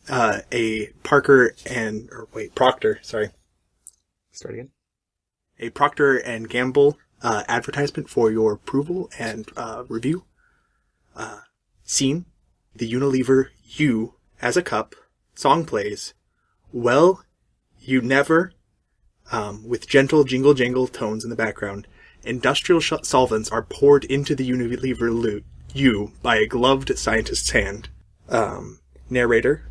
a Procter, sorry. Start again. A Procter and Gamble advertisement for your approval and review. Scene. The Unilever You as a cup. Song plays. Well, you never, with gentle jingle jangle tones in the background. Industrial solvents are poured into the Unilever You by a gloved scientist's hand. Narrator.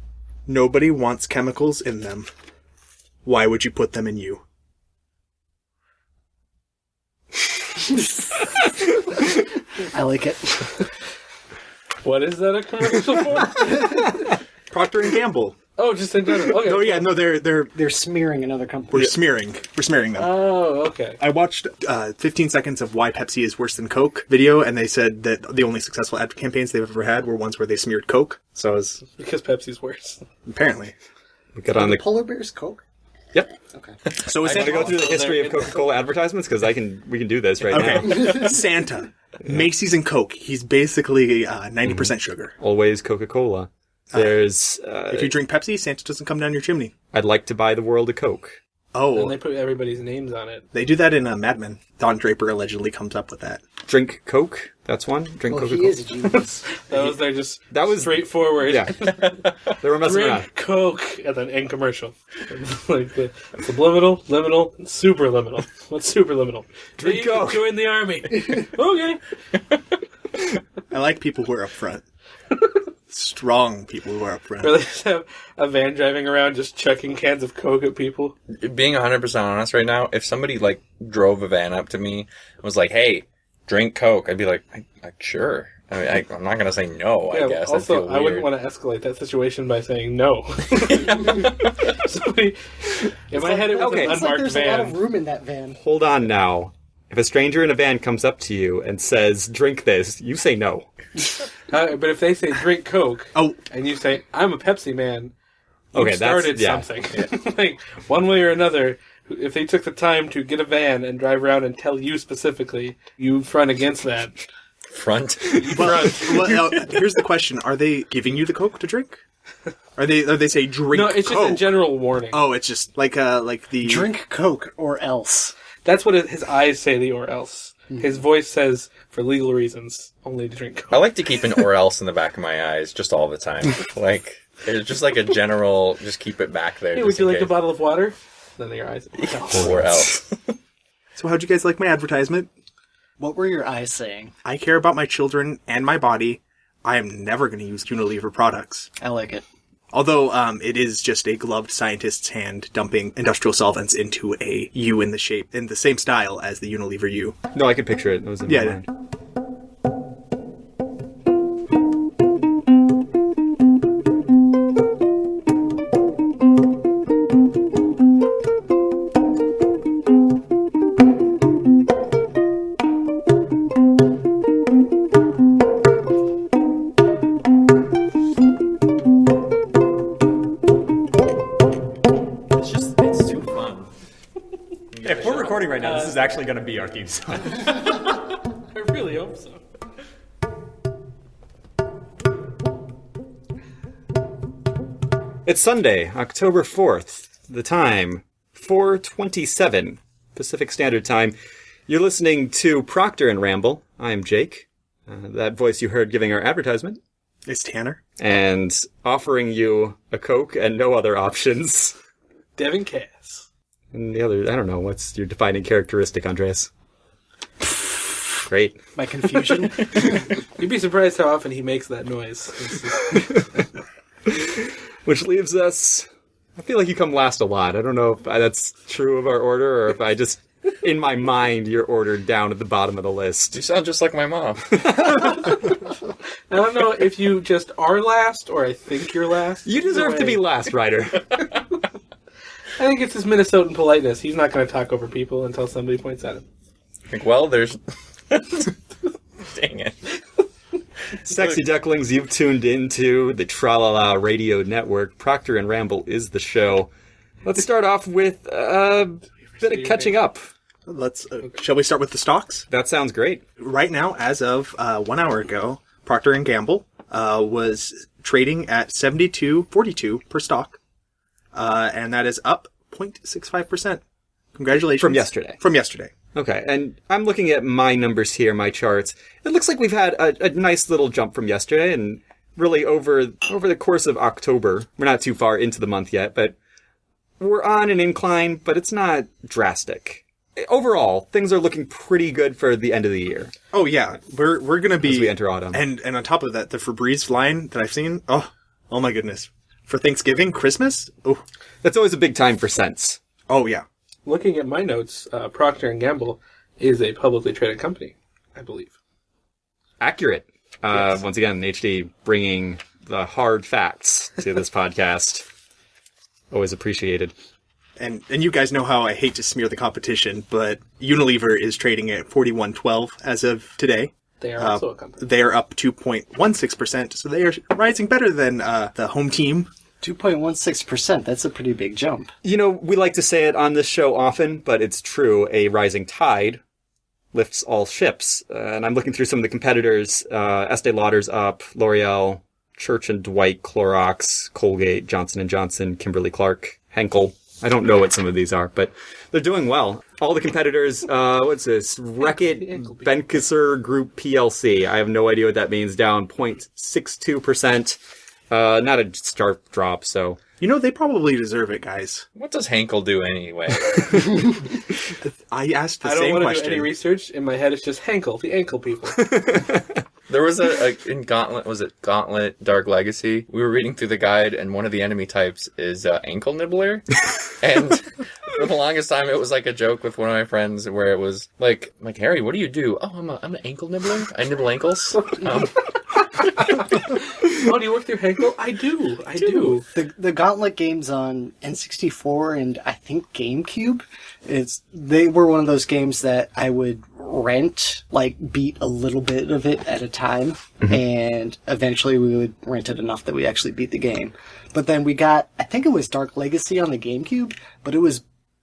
Nobody wants chemicals in them. Why would you put them in you? I like it. What is that a commercial for? Procter and Gamble. Oh, just in general. Okay. Oh yeah, no, They're smearing another company. we're smearing them. Oh, okay. I watched 15 seconds of Why Pepsi is Worse Than Coke video, and they said that the only successful ad campaigns they've ever had were ones where they smeared Coke. So it was Because Pepsi's worse. apparently. We got on the... Polar Bear's Coke? Yep. Okay. So is I want to go through the history of Coca-Cola advertisements, because we can do this right now. okay. Santa, Macy's, and Coke. He's basically 90% sugar. Always Coca-Cola. There's... If you drink Pepsi, Santa doesn't come down your chimney. I'd like to buy the world a Coke. Oh, And they put everybody's names on it. they do that in Mad Men. Don Draper allegedly comes up with that. Drink Coke. That's one. Drink Well, Coca-Cola. he is a genius. That was straightforward. Yeah. They were messing around. Drink Coke and then end commercial. Like the subliminal, liminal, and superliminal. What's superliminal? Drink You Coke. Join the army. Okay. I like people who are upfront. Strong people who are upfront. Or they just have a van driving around just chucking cans of Coke at people. Being 100% honest right now, if somebody like drove a van up to me and was like, "Hey, drink Coke," I'd be like, "Sure." I mean, I'm not gonna say no. I guess. I'd feel Also, weird. I wouldn't want to escalate that situation by saying no. Somebody, in my head, it was okay, an it's It's like unmarked there's a lot van. of room in that van. Hold on now. If a stranger in a van comes up to you and says, drink this, you say no. But if they say drink Coke, Oh. and you say I'm a Pepsi man, you Okay, started something. Like one way or another. If they took the time to get a van and drive around and tell you specifically, you front against that. front. Well, here's the question: are they giving you the Coke to drink? Are they say drink? No, it's just Coke? a general warning. Oh, it's just like the Drink Coke or else. That's what his eyes say, the or else. His voice says, for legal reasons, only to drink Coke. I like to keep an or else in the back of my eyes just all the time. Like it's just like a general. Just keep it back there. Hey, just would you in like a case. bottle of water? Then your eyes. Or else. So how'd you guys like my advertisement? What were your eyes saying? I care about my children and my body. I am never going to use Unilever products. I like it. Although it is just a gloved scientist's hand dumping industrial solvents into a U in the same style as the Unilever U. No, I could picture it. It was in my mind. It's too fun. If we're recording right now, this is actually going to be our theme song. I really hope so. It's Sunday, October 4th. The time, 4:27 Pacific Standard Time. You're listening to Procter and Ramble. I'm Jake. That voice you heard giving our advertisement. It's Tanner. And offering you a Coke and no other options. Devin Cass. And the other, I don't know, what's your defining characteristic, Andreas? Great. My confusion. You'd be surprised how often he makes that noise. Which leaves us... I feel like you come last a lot. I don't know if that's true of our order, or if I just... In my mind, you're ordered down at the bottom of the list. You sound just like my mom. I don't know if you just are last, or I think you're last. You deserve Either to be way. last, Ryder. I think it's his Minnesotan politeness. He's not going to talk over people until somebody points at him. Like, well, there's... Dang it. Sexy ducklings, you've tuned into the Tra-La-La Radio Network. Procter and Ramble is the show. Let's start off with a bit of catching up. Let's. Shall we start with the stocks? That sounds great. Right now, as of 1 hour ago, Procter and Gamble was trading at 72.42 per stock. And that is up 0.65%. Congratulations. From yesterday. From yesterday. Okay, and I'm looking at my numbers here, my charts. It looks like we've had a nice little jump from yesterday, and really over the course of October. We're not too far into the month yet, but we're on an incline, but it's not drastic. Overall, things are looking pretty good for the end of the year. Oh yeah, we're gonna be as we enter autumn, and on top of that, the Febreze line that I've seen. Oh my goodness, for Thanksgiving, Christmas. Oh, that's always a big time for scents. Oh yeah. Looking at my notes, Procter and Gamble is a publicly traded company, I believe. Accurate. Yes. Once again, HD bringing the hard facts to this podcast. Always appreciated. And you guys know how I hate to smear the competition, but Unilever is trading at 41.12 as of today. They are also a company. They are up 2.16%, so they are rising better than the home team. 2.16%. That's a pretty big jump. You know, we like to say it on this show often, but it's true. A rising tide lifts all ships. And I'm looking through some of the competitors. Estee Lauder's up, L'Oreal, Church & Dwight, Clorox, Colgate, Johnson & Johnson, Kimberly-Clark, Henkel. I don't know what some of these are, but they're doing well. All the competitors, what's this? Reckitt Benckiser Group PLC. I have no idea what that means. Down 0.62%. Not a sharp drop, so... You know, they probably deserve it, guys. What does Henkel do anyway? I asked the I don't same want to question. do any research. In my head, it's just Henkel, the ankle people. There was in Gauntlet, was it Gauntlet Dark Legacy? We were reading through the guide, and one of the enemy types is ankle nibbler. And for the longest time, it was like a joke with one of my friends where it was like Harry, what do you do? Oh, I'm an ankle nibbler. I nibble ankles. Oh, do you work through Henkel? I do. The Gauntlet games on N64 and I think GameCube, they were one of those games that I would rent, beat a little bit of it at a time, and eventually we would rent it enough that we actually beat the game. But then we got, I think it was Dark Legacy on the GameCube, but it was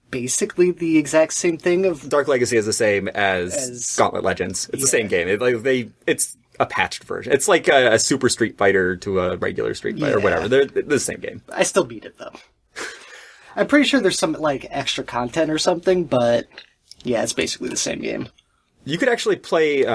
basically the exact same thing of... Dark Legacy is the same as Gauntlet Legends. It's the same game. It's a patched version. It's like a Super Street Fighter to a regular Street Fighter or whatever. They're the same game. I still beat it, though. I'm pretty sure there's some, extra content or something, but yeah, it's basically the same game. You could actually play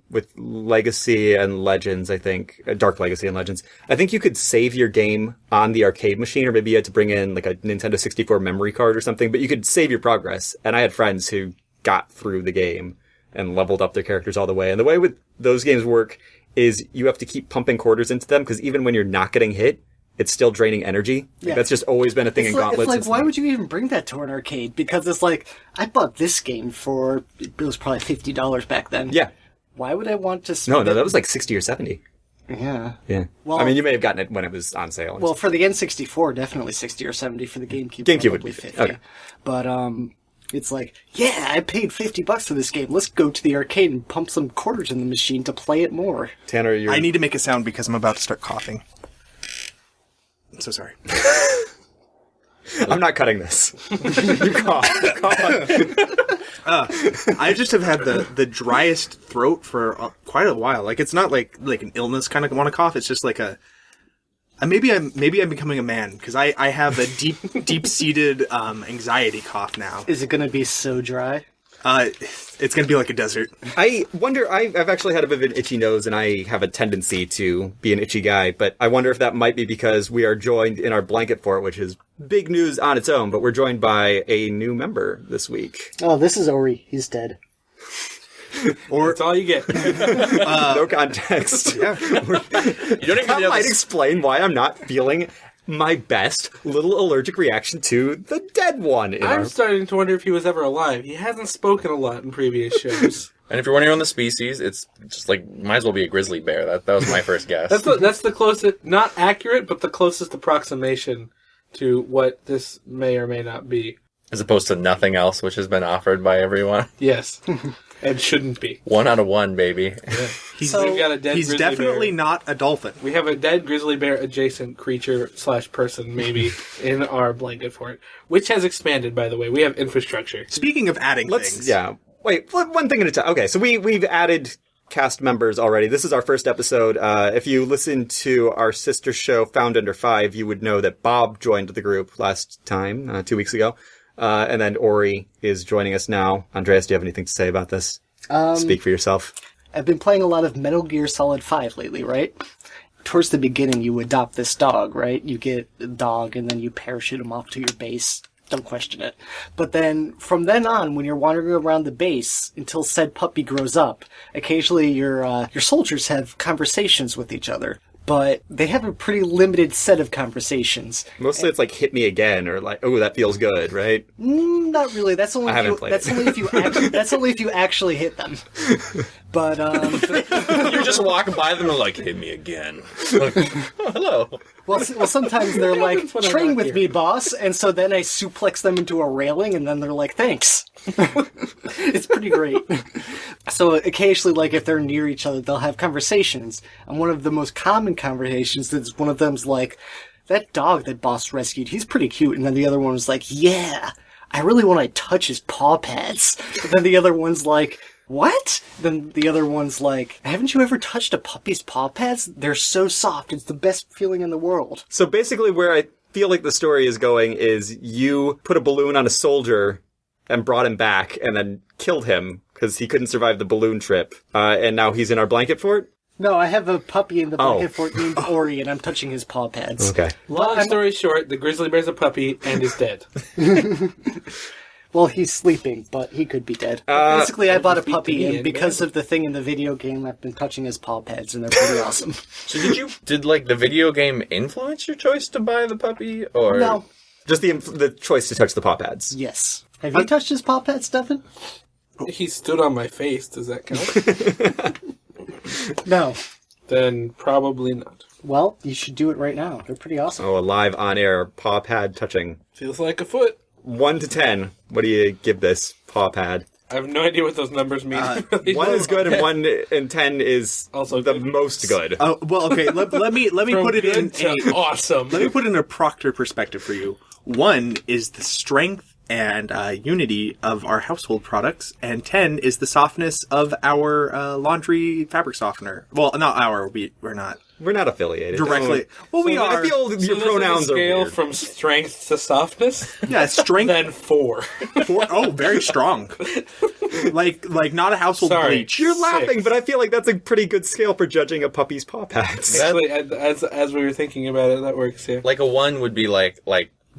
with Legacy and Legends, I think. Dark Legacy and Legends. I think you could save your game on the arcade machine, or maybe you had to bring in a Nintendo 64 memory card or something, but you could save your progress. And I had friends who got through the game and leveled up their characters all the way. And the way with those games work is you have to keep pumping quarters into them, because even when you're not getting hit, it's still draining energy. Yeah. That's just always been a thing in Gauntlets. It's why would you even bring that to an arcade? Because it's I bought this game for, it was probably $50 back then. Yeah. Why would I want to spend No, that was 60 or 70. Yeah. Yeah. Well, I mean, you may have gotten it when it was on sale. Well, for the N64, definitely 60 or 70. For the GameCube, GameCube would probably be 50. okay. But, it's yeah, I paid $50 for this game. Let's go to the arcade and pump some quarters in the machine to play it more. Tanner, I need to make a sound because I'm about to start coughing. I'm so sorry. I'm not cutting this. You cough. I just have had the driest throat for quite a while. It's not like an illness kind of want to cough. It's just maybe I'm becoming a man, because I have a deep seated anxiety cough now. Is it going to be so dry? It's going to be like a desert. I wonder, I've actually had a bit of an itchy nose, and I have a tendency to be an itchy guy, but I wonder if that might be because we are joined in our blanket fort, which is big news on its own, but we're joined by a new member this week. Oh, this is Ori. He's dead. Or That's all you get. No context. yeah. You don't even That know might this. explain why I'm not feeling my best little allergic reaction to the dead one. I'm starting to wonder if he was ever alive. He hasn't spoken a lot in previous shows. And if you're wondering on the species, it's just might as well be a grizzly bear. That was my first guess. That's the closest, not accurate, but the closest approximation to what this may or may not be. As opposed to nothing else, which has been offered by everyone. Yes. And shouldn't be. 1 out of 1, baby. Yeah. He's, We've got a dead he's grizzly definitely bear. not a dolphin. We have a dead grizzly bear adjacent creature / person, maybe, in our blanket fort, which has expanded, by the way. We have infrastructure. Speaking of adding things. Yeah. Wait, one thing at a time. Okay, so we've added cast members already. This is our first episode. If you listen to our sister show, Found Under 5, you would know that Bob joined the group last time, 2 weeks ago. And then Ori is joining us now. Andreas, do you have anything to say about this? Speak for yourself. I've been playing a lot of Metal Gear Solid 5 lately, right? Towards the beginning, you adopt this dog, right? You get a dog, and then you parachute him off to your base. Don't question it. But then, from then on, when you're wandering around the base, until said puppy grows up, occasionally your soldiers have conversations with each other. But they have a pretty limited set of conversations. Mostly it's like, hit me again, or like, oh, that feels good, right? Not really. That's only I haven't played that's it. only if you actually, that's only if you actually hit them. But You're just walking by them and like, hit me again. Like, oh, hello. well, sometimes they're like, when I'm train not with here. me, boss. And so then I suplex them into a railing, and then they're like, thanks. It's pretty great. So occasionally, like, if they're near each other, they'll have conversations. And one of the most common conversations is one of them's like, that dog that boss rescued, he's pretty cute. And then the other one was like, yeah, I really want to touch his paw pads. And then the other one's like, what? Then the other one's like, haven't you ever touched a puppy's paw pads? They're so soft. It's the best feeling in the world. So basically where I feel like the story is going is you put a balloon on a soldier and brought him back and then killed him because he couldn't survive the balloon trip. And now he's in our blanket fort? No, I have a puppy in the Oh. blanket fort named Ori, and I'm touching his paw pads. Okay. Long story short, the grizzly bear's a puppy and is dead. Well, he's sleeping, but he could be dead. Basically, I bought a speak to puppy, me and and because of the thing in the video game, I've been touching his paw pads, and they're pretty awesome. So did like the video game influence your choice to buy the puppy, or No. Just the choice to touch the paw pads. Yes. Have you touched his paw pads, Stefan? He stood on my face. Does that count? No. Then probably not. Well, you should do it right now. They're pretty awesome. Oh, a live on-air paw pad touching. Feels like a foot. 1 to 10. What do you give this paw pad? I have no idea what those numbers mean. 1 is good and 1 and 10 is Also the good. most good. Oh, well, okay. Let me From put it in good to awesome. let me put it in a Procter perspective for you. 1 is the strength and unity of our household products, and 10 is the softness of our laundry fabric softener. Well, not our. We're not We're not affiliated. directly. Well, we I are. feel So your this pronouns is a are scale weird. from strength to softness. Yeah, strength. Then 4. Very strong. like not a household Sorry. bleach. You're laughing, 6. but I feel like that's a pretty good scale for judging a puppy's paw pads. Actually, as we were thinking about it, that works. Yeah. like a 1 would be like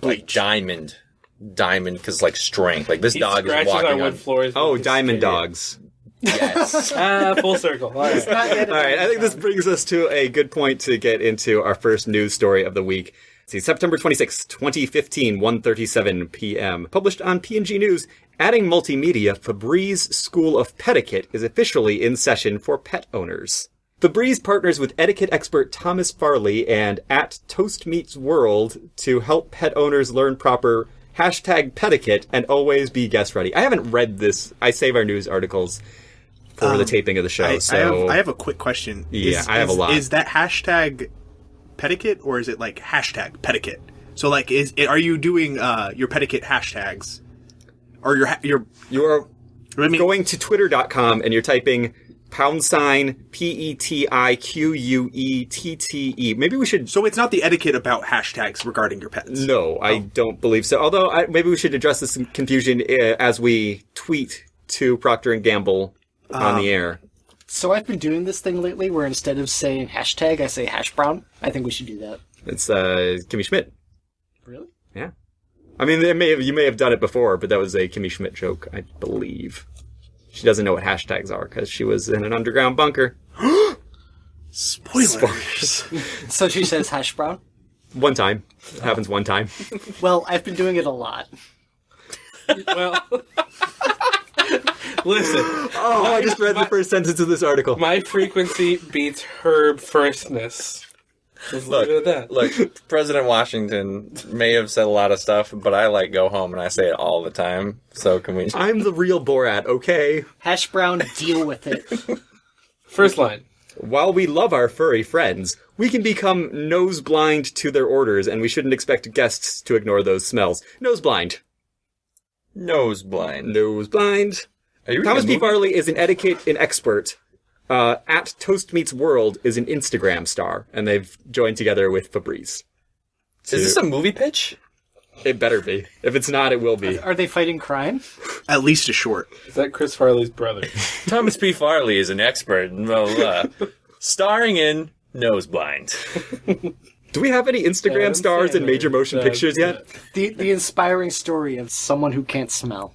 Bleach. diamond, because like strength. Like this He dog is scratches our walking wood on. floors. Oh, with his diamond tail. dogs. Yes. Full circle. All right. Not yet All right, I think this brings us to a good point to get into our first news story of the week. See, September 26, 2015, 1:37 p.m. Published on P&G News, adding multimedia, Febreze School of Petiquette is officially in session for pet owners. Febreze partners with etiquette expert Thomas Farley and at Toast Meets World to help pet owners learn proper #petiquette and always be guest ready. I haven't read this. I save our news articles for the taping of the show. I have a quick question. Yeah, I have a lot. Is that hashtag petiquette or is it like hashtag petiquette? So like, are you doing your petiquette hashtags, or your You're I mean, going to twitter.com and you're typing #PETIQUETTE. Maybe we should... So it's not the etiquette about hashtags regarding your pets. No, I don't believe so. Although maybe we should address this confusion as we tweet to Procter and Gamble on the air. So I've been doing this thing lately where instead of saying hashtag, I say hash brown. I think we should do that. It's Kimmy Schmidt. Really? Yeah. I mean, you may have done it before, but that was a Kimmy Schmidt joke, I believe. She doesn't know what hashtags are because she was in an underground bunker. Spoilers. So she says hash brown? One time. It happens one time. Well, I've been doing it a lot. Well, listen. Oh, I just read the first sentence of this article. My frequency beats Herb firstness. Just leave it at that. Look, President Washington may have said a lot of stuff, but I like go home and I say it all the time. So can we? I'm the real Borat, okay? Hash brown, deal with it. First line. While we love our furry friends, we can become nose blind to their orders, and we shouldn't expect guests to ignore those smells. Nose blind. Nose blind. Nose blind. Are you Thomas P. reading a movie? Farley is an etiquette expert At Toast Meets World is an Instagram star, and they've joined together with Febreze. Is this a movie pitch? It better be. If it's not, it will be. Are they fighting crime? At least a short. Is that Chris Farley's brother? Thomas P. Farley is an expert in blah, blah, blah. Starring in Noseblind. Do we have any Instagram stars in major motion pictures yet? The inspiring story of someone who can't smell.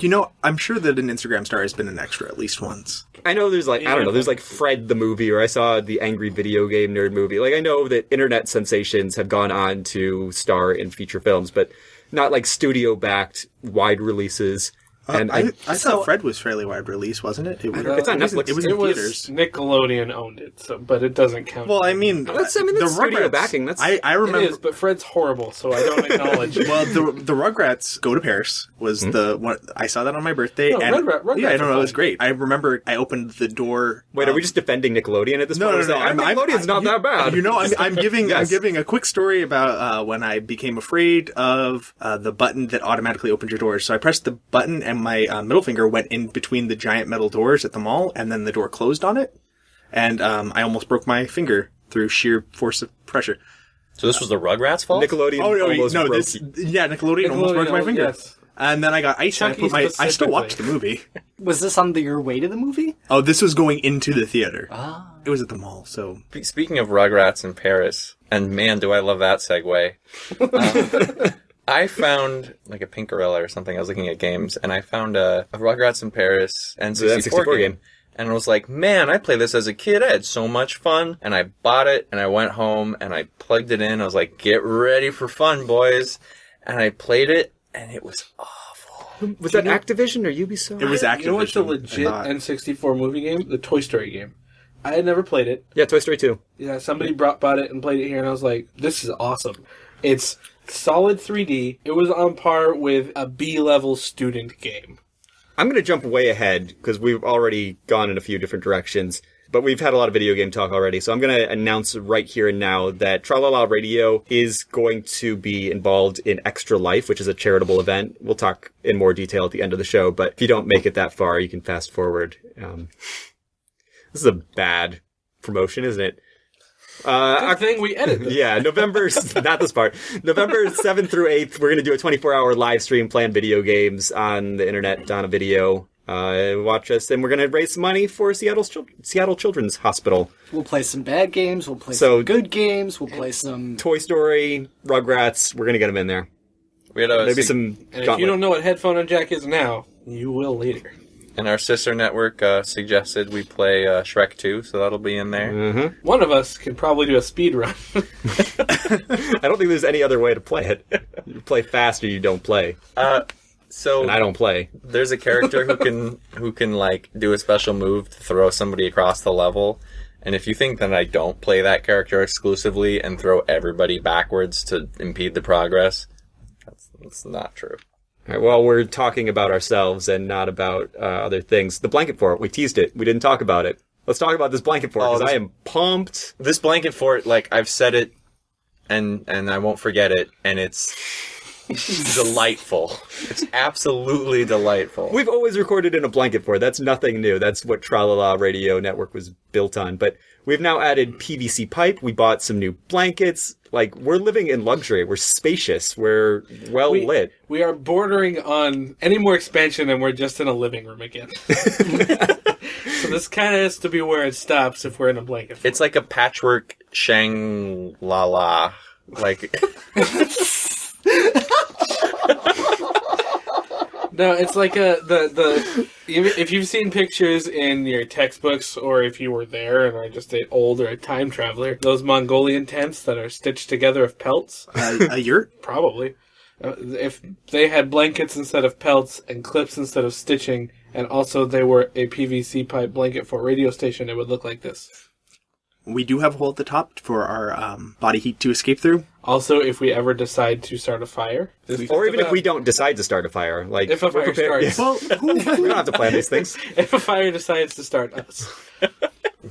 You know, I'm sure that an Instagram star has been an extra at least once. I know there's like, I don't know, there's like Fred the movie, or I saw the Angry Video Game Nerd movie. Like, I know that internet sensations have gone on to star in feature films, but not like studio-backed wide releases. And I thought Fred was fairly wide release, wasn't it? it's on Netflix. It was in theaters. Nickelodeon owned it, so, but it doesn't count. Well, I mean, that's the studio Rugrats, backing. That's I remember. It is, but Fred's horrible, so I don't acknowledge it. Well, the Rugrats Go to Paris was the one. I saw that on my birthday. No, and Rugrats yeah, I don't know. are It was fine. great. I remember I opened the door. Wait, are we just defending Nickelodeon at this point? No. Nickelodeon's not that bad. You know, I'm giving Yes. I'm giving a quick story about when I became afraid of the button that automatically opened your doors. So I pressed the button, and my middle finger went in between the giant metal doors at the mall, and then the door closed on it, and I almost broke my finger through sheer force of pressure. So this was the Rugrats' fault? Nickelodeon almost broke Nickelodeon almost broke my finger. Yes. And then I got ice, and Chucky I still watched the movie. Was this on your way to the movie? Oh, this was going into the theater. Ah. It was at the mall, so... Speaking of Rugrats in Paris, and man, do I love that segue. I found like a Pinkerella or something. I was looking at games, and I found a Rugrats in Paris N64 game. And I was like, man, I played this as a kid. I had so much fun. And I bought it, and I went home, and I plugged it in. I was like, get ready for fun, boys. And I played it, and it was awful. Was that Activision or Ubisoft? It was Activision. You know what's a legit I thought. N64 movie game? The Toy Story game. I had never played it. Yeah, Toy Story 2. Yeah, somebody bought it and played it here, and I was like, this is awesome. It's solid 3D. It was on par with a B-level student game. I'm going to jump way ahead because we've already gone in a few different directions, but we've had a lot of video game talk already. So I'm going to announce right here and now that Tralala Radio is going to be involved in Extra Life, which is a charitable event. We'll talk in more detail at the end of the show, but if you don't make it that far, you can fast forward. This is a bad promotion, isn't it? Good thing we edited this. Yeah, November, not this part. November 7th through 8th, we're going to do a 24-hour live stream playing video games on the internet, on a video. Watch us, and we're going to raise some money for Seattle Children's Hospital. We'll play some bad games. We'll play some good games. We'll play some... Toy Story, Rugrats, we're going to get them in there. We had Maybe some And if you don't know what headphone and jack is now, you will later. And our sister network suggested we play Shrek 2, so that'll be in there. Mm-hmm. One of us can probably do a speed run. I don't think there's any other way to play it. You play fast or you don't play. So And I don't play. there's a character who can like do a special move to throw somebody across the level. And if you think that I don't play that character exclusively and throw everybody backwards to impede the progress, that's not true. All right, well, we're talking about ourselves and not about other things. The blanket fort, we teased it. We didn't talk about it. Let's talk about this blanket fort, because I am pumped. This blanket fort, like, I've said it, and I won't forget it, and it's delightful. It's absolutely delightful. We've always recorded in a blanket fort. That's nothing new. That's what Tralala Radio Network was built on. But we've now added PVC pipe. We bought some new blankets. Like, we're living in luxury. We're spacious. We're well lit. We are bordering on any more expansion, and we're just in a living room again. So this kind of has to be where it stops if we're in a blanket fort. It's like a patchwork Shang-La-La. Like... No, it's like if you've seen pictures in your textbooks, or if you were there and are just an old or a time traveler, those Mongolian tents that are stitched together of pelts. A yurt? Probably. If they had blankets instead of pelts and clips instead of stitching, and also they were a PVC pipe blanket for a radio station, it would look like this. We do have a hole at the top for our body heat to escape through. Also, if we ever decide to start a fire. Or even if we don't decide to start a fire. Like, If a we're fire prepared- starts. Well, We don't have to plan these things. If a fire decides to start us.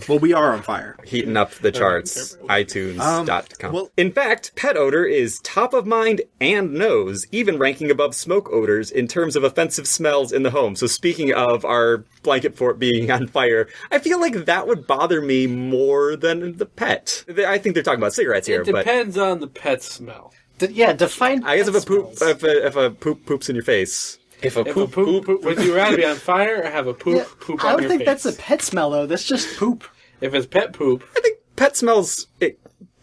Well, we are on fire. Heating up the charts. iTunes.com. well- In fact, pet odor is top of mind and nose, even ranking above smoke odors in terms of offensive smells in the home. So speaking of our blanket fort being on fire, I feel like that would bother me more than the pet. I think they're talking about cigarettes here, It but depends on the pet smell. Define. I guess if pet a poop smells. if a poop poops in your face. If a If poop a poop, would you rather be on fire or have a poop Yeah, poop I on don't your think face? that's a pet smell though. That's just poop. If it's pet poop, I think pet smells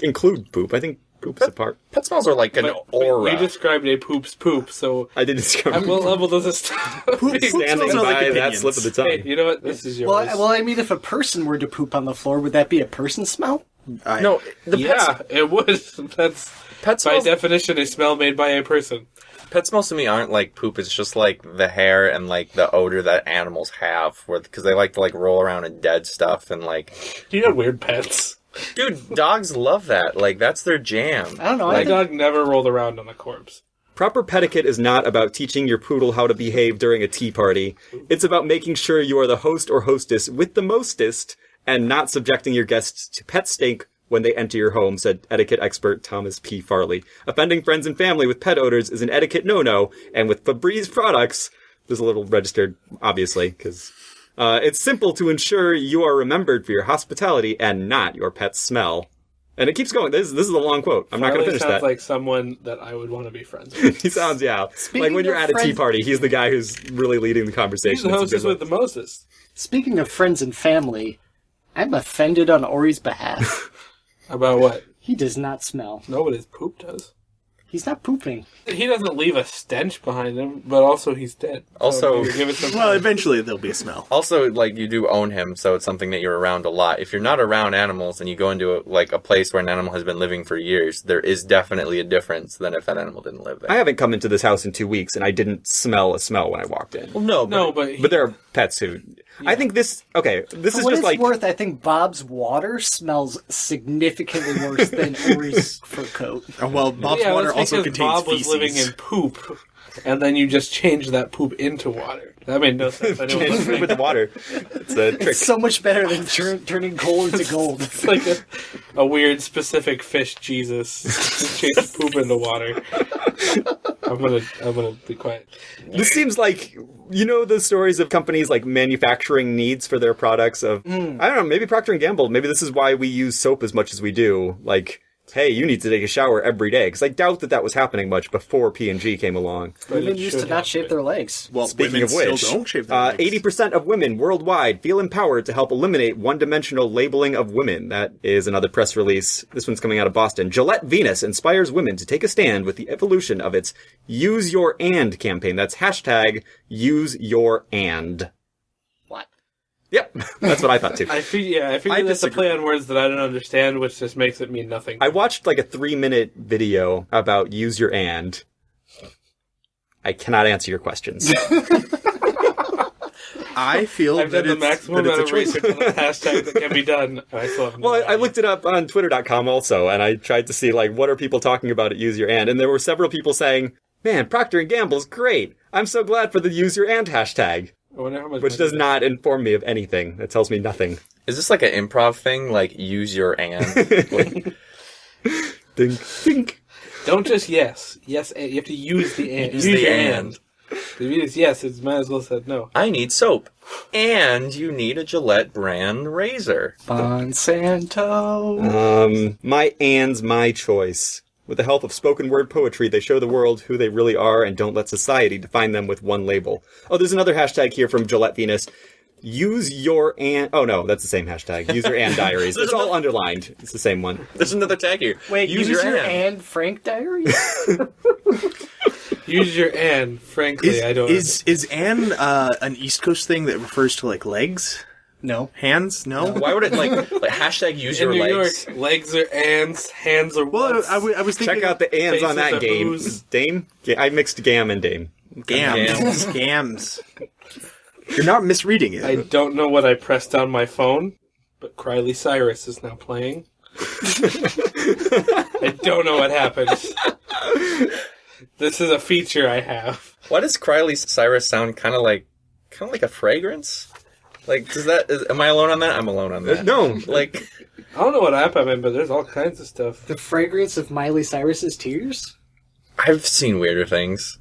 include poop. I think poop's a part. pet smells are like an but aura. you described a poop's poop, so I didn't discover at what level does it stop? Poop standing smells are like by that opinions. slip of the tongue. Hey, you know what? This is yours. Well, I mean, if a person were to poop on the floor, would that be a person smell? No, the yeah, it would. That's pet by smells. definition a smell made by a person. Pet smells to me aren't like poop. It's just like the hair and like the odor that animals have, because they like to like roll around in dead stuff and like. You have weird pets. Dude, dogs love that. Like that's their jam. I don't know. My I think dog never rolled around on a corpse. Proper etiquette is not about teaching your poodle how to behave during a tea party. It's about making sure you are the host or hostess with the mostest and not subjecting your guests to pet stink when they enter your home, said etiquette expert Thomas P. Farley. Offending friends and family with pet odors is an etiquette no-no, and with Febreze products, there's a little registered, obviously, because it's simple to ensure you are remembered for your hospitality and not your pet's smell. And it keeps going. This is a long quote. I'm not going to Farley finish sounds that. like someone that I would want to be friends with. He sounds, yeah. Speaking like when you're of at a tea friends- party, he's the guy who's really leading the conversation. He's the It's a hostess good with the mostest. Speaking of friends and family, I'm offended on Ori's behalf. About what? He does not smell. No, but his poop does. He's not pooping. He doesn't leave a stench behind him, but also he's dead. Also- maybe give it some Well, time. eventually there'll be a smell. Also, like you do own him, so it's something that you're around a lot. If you're not around animals and you go into a place where an animal has been living for years, there is definitely a difference than if that animal didn't live there. I haven't come into this house in 2 weeks, and I didn't smell a smell when I walked in. Well, no, No, but But there are pets who... I think this... Okay, this For is what just it's like... worth, I think Bob's water smells significantly worse than Ori's fur coat. Well, Bob's yeah, water that's also because contains Bob was feces. living in poop, and then you just changed that poop into water. That made no sense. I didn't Change food with the water. It's a trick. It's so much better than turning coal into gold. It's like a weird specific fish Jesus. Just change poop into water. I'm gonna be quiet. This seems like, you know, the stories of companies like manufacturing needs for their products of, I don't know, maybe Procter and Gamble, maybe this is why we use soap as much as we do. Like, hey, you need to take a shower every day. Because I doubt that was happening much before P&G came along. Women used to not shave their legs. Well, Speaking women of which, still don't shave their legs. 80% of women worldwide feel empowered to help eliminate one-dimensional labeling of women. That is another press release. This one's coming out of Boston. Gillette Venus inspires women to take a stand with the evolution of its Use Your And campaign. That's hashtag Use Your And. What? Yep, that's what I thought too. I figured that's a play on words that I don't understand, which just makes it mean nothing. I watched like a 3-minute video about Use Your And. I cannot answer your questions. I feel I've that done the it's, maximum that amount it's of a choice. research on the hashtag that can be done. And I still have no Well, I idea. looked it up on Twitter.com also, and I tried to see, like, what are people talking about at Use Your And? And there were several people saying, man, Procter and Gamble's great. I'm so glad for the Use Your And hashtag. I wonder how much Which money does that- not inform me of anything. It tells me nothing. Is this like an improv thing? Like use your and? Like, Dink, dink. Don't just yes. Yes, and. You have to use the and. Use the your and. If you use yes, it might as well said no. I need soap, and you need a Gillette brand razor. Monsanto. My and's my choice. With the help of spoken word poetry, they show the world who they really are and don't let society define them with one label. Oh, there's another hashtag here from Gillette Venus. Use your and... Oh, no, that's the same hashtag. Use your and diaries. It's all underlined. It's the same one. There's another tag here. Wait, use your and Frank diary? Use your and. Frankly, I don't. Is Anne an East Coast thing that refers to like legs, No. hands? No. Why would it like hashtag use in your New legs? York, legs are ands, hands are Well, what's. I was thinking Check out the ands on Faces that of game. who's. Dame? I mixed gam and dame. gams. Gams. You're not misreading it. I don't know what I pressed on my phone, but Criley Cyrus is now playing. I don't know what happened. This is a feature I have. Why does Criley Cyrus sound kind of like a fragrance? Like, am I alone on that? I'm alone on that. No. Like, I don't know what app I'm in, but there's all kinds of stuff. The fragrance of Miley Cyrus's tears? I've seen weirder things.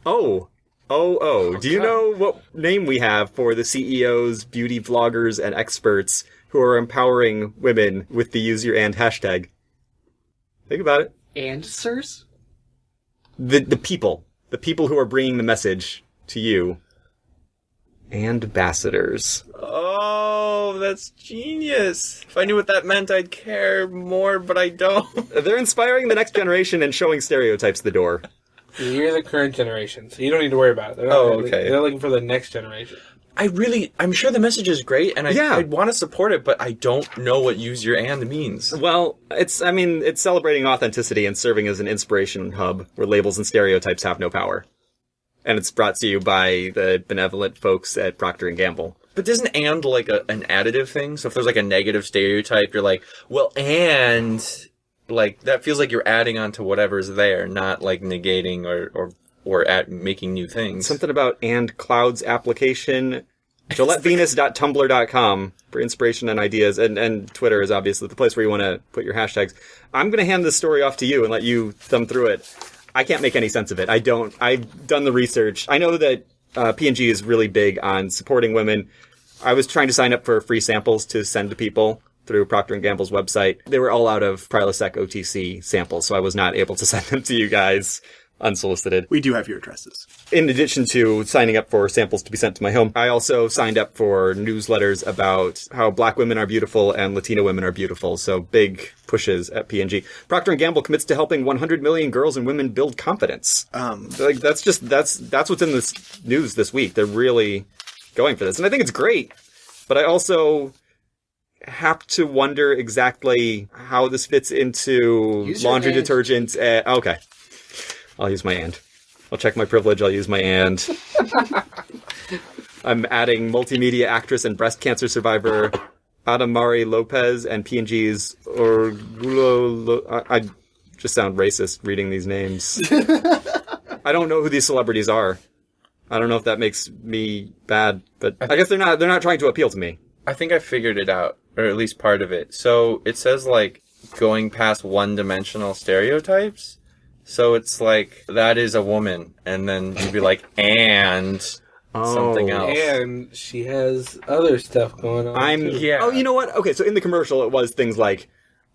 Oh. Do you know what name we have for the CEOs, beauty vloggers, and experts who are empowering women with the use your and hashtag? Think about it. And sirs? The people. The people who are bringing the message to you. Ambassadors. Oh, that's genius. If I knew what that meant, I'd care more, but I don't. They're inspiring the next generation and showing stereotypes the door. You're the current generation, so you don't need to worry about it. Okay. They're looking for the next generation. I'm sure the message is great, and Yeah. I'd want to support it, but I don't know what use your and means. Well, it's celebrating authenticity and serving as an inspiration hub where labels and stereotypes have no power. And it's brought to you by the benevolent folks at Procter and Gamble. But isn't and like an additive thing? So if there's like a negative stereotype, you're like, well, and like that feels like you're adding on to whatever's there, not like negating or making new things. Something about and clouds application. GilletteVenus.tumblr.com for inspiration and ideas. And Twitter is obviously the place where you want to put your hashtags. I'm going to hand this story off to you and let you thumb through it. I can't make any sense of it. I've done the research. I know that P&G is really big on supporting women. I was trying to sign up for free samples to send to people through Procter & Gamble's website. They were all out of Prilosec OTC samples, so I was not able to send them to you guys unsolicited. We do have your addresses. In addition to signing up for samples to be sent to my home, I also signed up for newsletters about how Black women are beautiful and Latino women are beautiful. So big pushes at P&G. Procter & Gamble commits to helping 100 million girls and women build confidence. That's what's in this news this week. They're really going for this. And I think it's great. But I also have to wonder exactly how this fits into laundry detergent. Okay. I'll use my and. I'll check my privilege. I'll use my and. I'm adding multimedia actress and breast cancer survivor Adamari Lopez and P&G's I just sound racist reading these names. I don't know who these celebrities are. I don't know if that makes me bad, but I guess they're not trying to appeal to me. I think I figured it out, or at least part of it. So it says like going past one-dimensional stereotypes. So it's like, that is a woman, and then you'd be like, and something else. And she has other stuff going on. Yeah. Oh, you know what? Okay, so in the commercial, it was things like,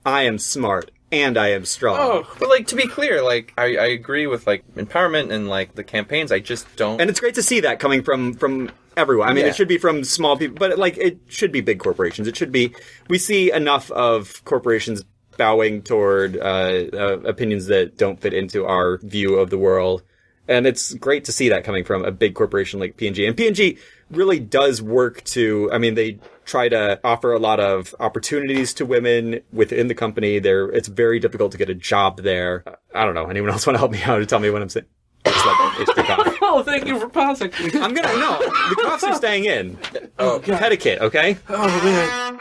I am smart, and I am strong. Oh, but like, to be clear, like, I agree with like empowerment and like the campaigns, I just don't. And it's great to see that coming from everyone. I mean, It should be from small people, but like, it should be big corporations. It should be, we see enough of corporations bowing toward opinions that don't fit into our view of the world. And it's great to see that coming from a big corporation like P&G. And P&G really does work to, I mean, they try to offer a lot of opportunities to women within the company. It's very difficult to get a job there. I don't know. Anyone else want to help me out and tell me when I'm saying? Just like HP cough. oh, thank you for pausing. The coughs are staying in. Oh, God. Etiquette, okay? Oh, man.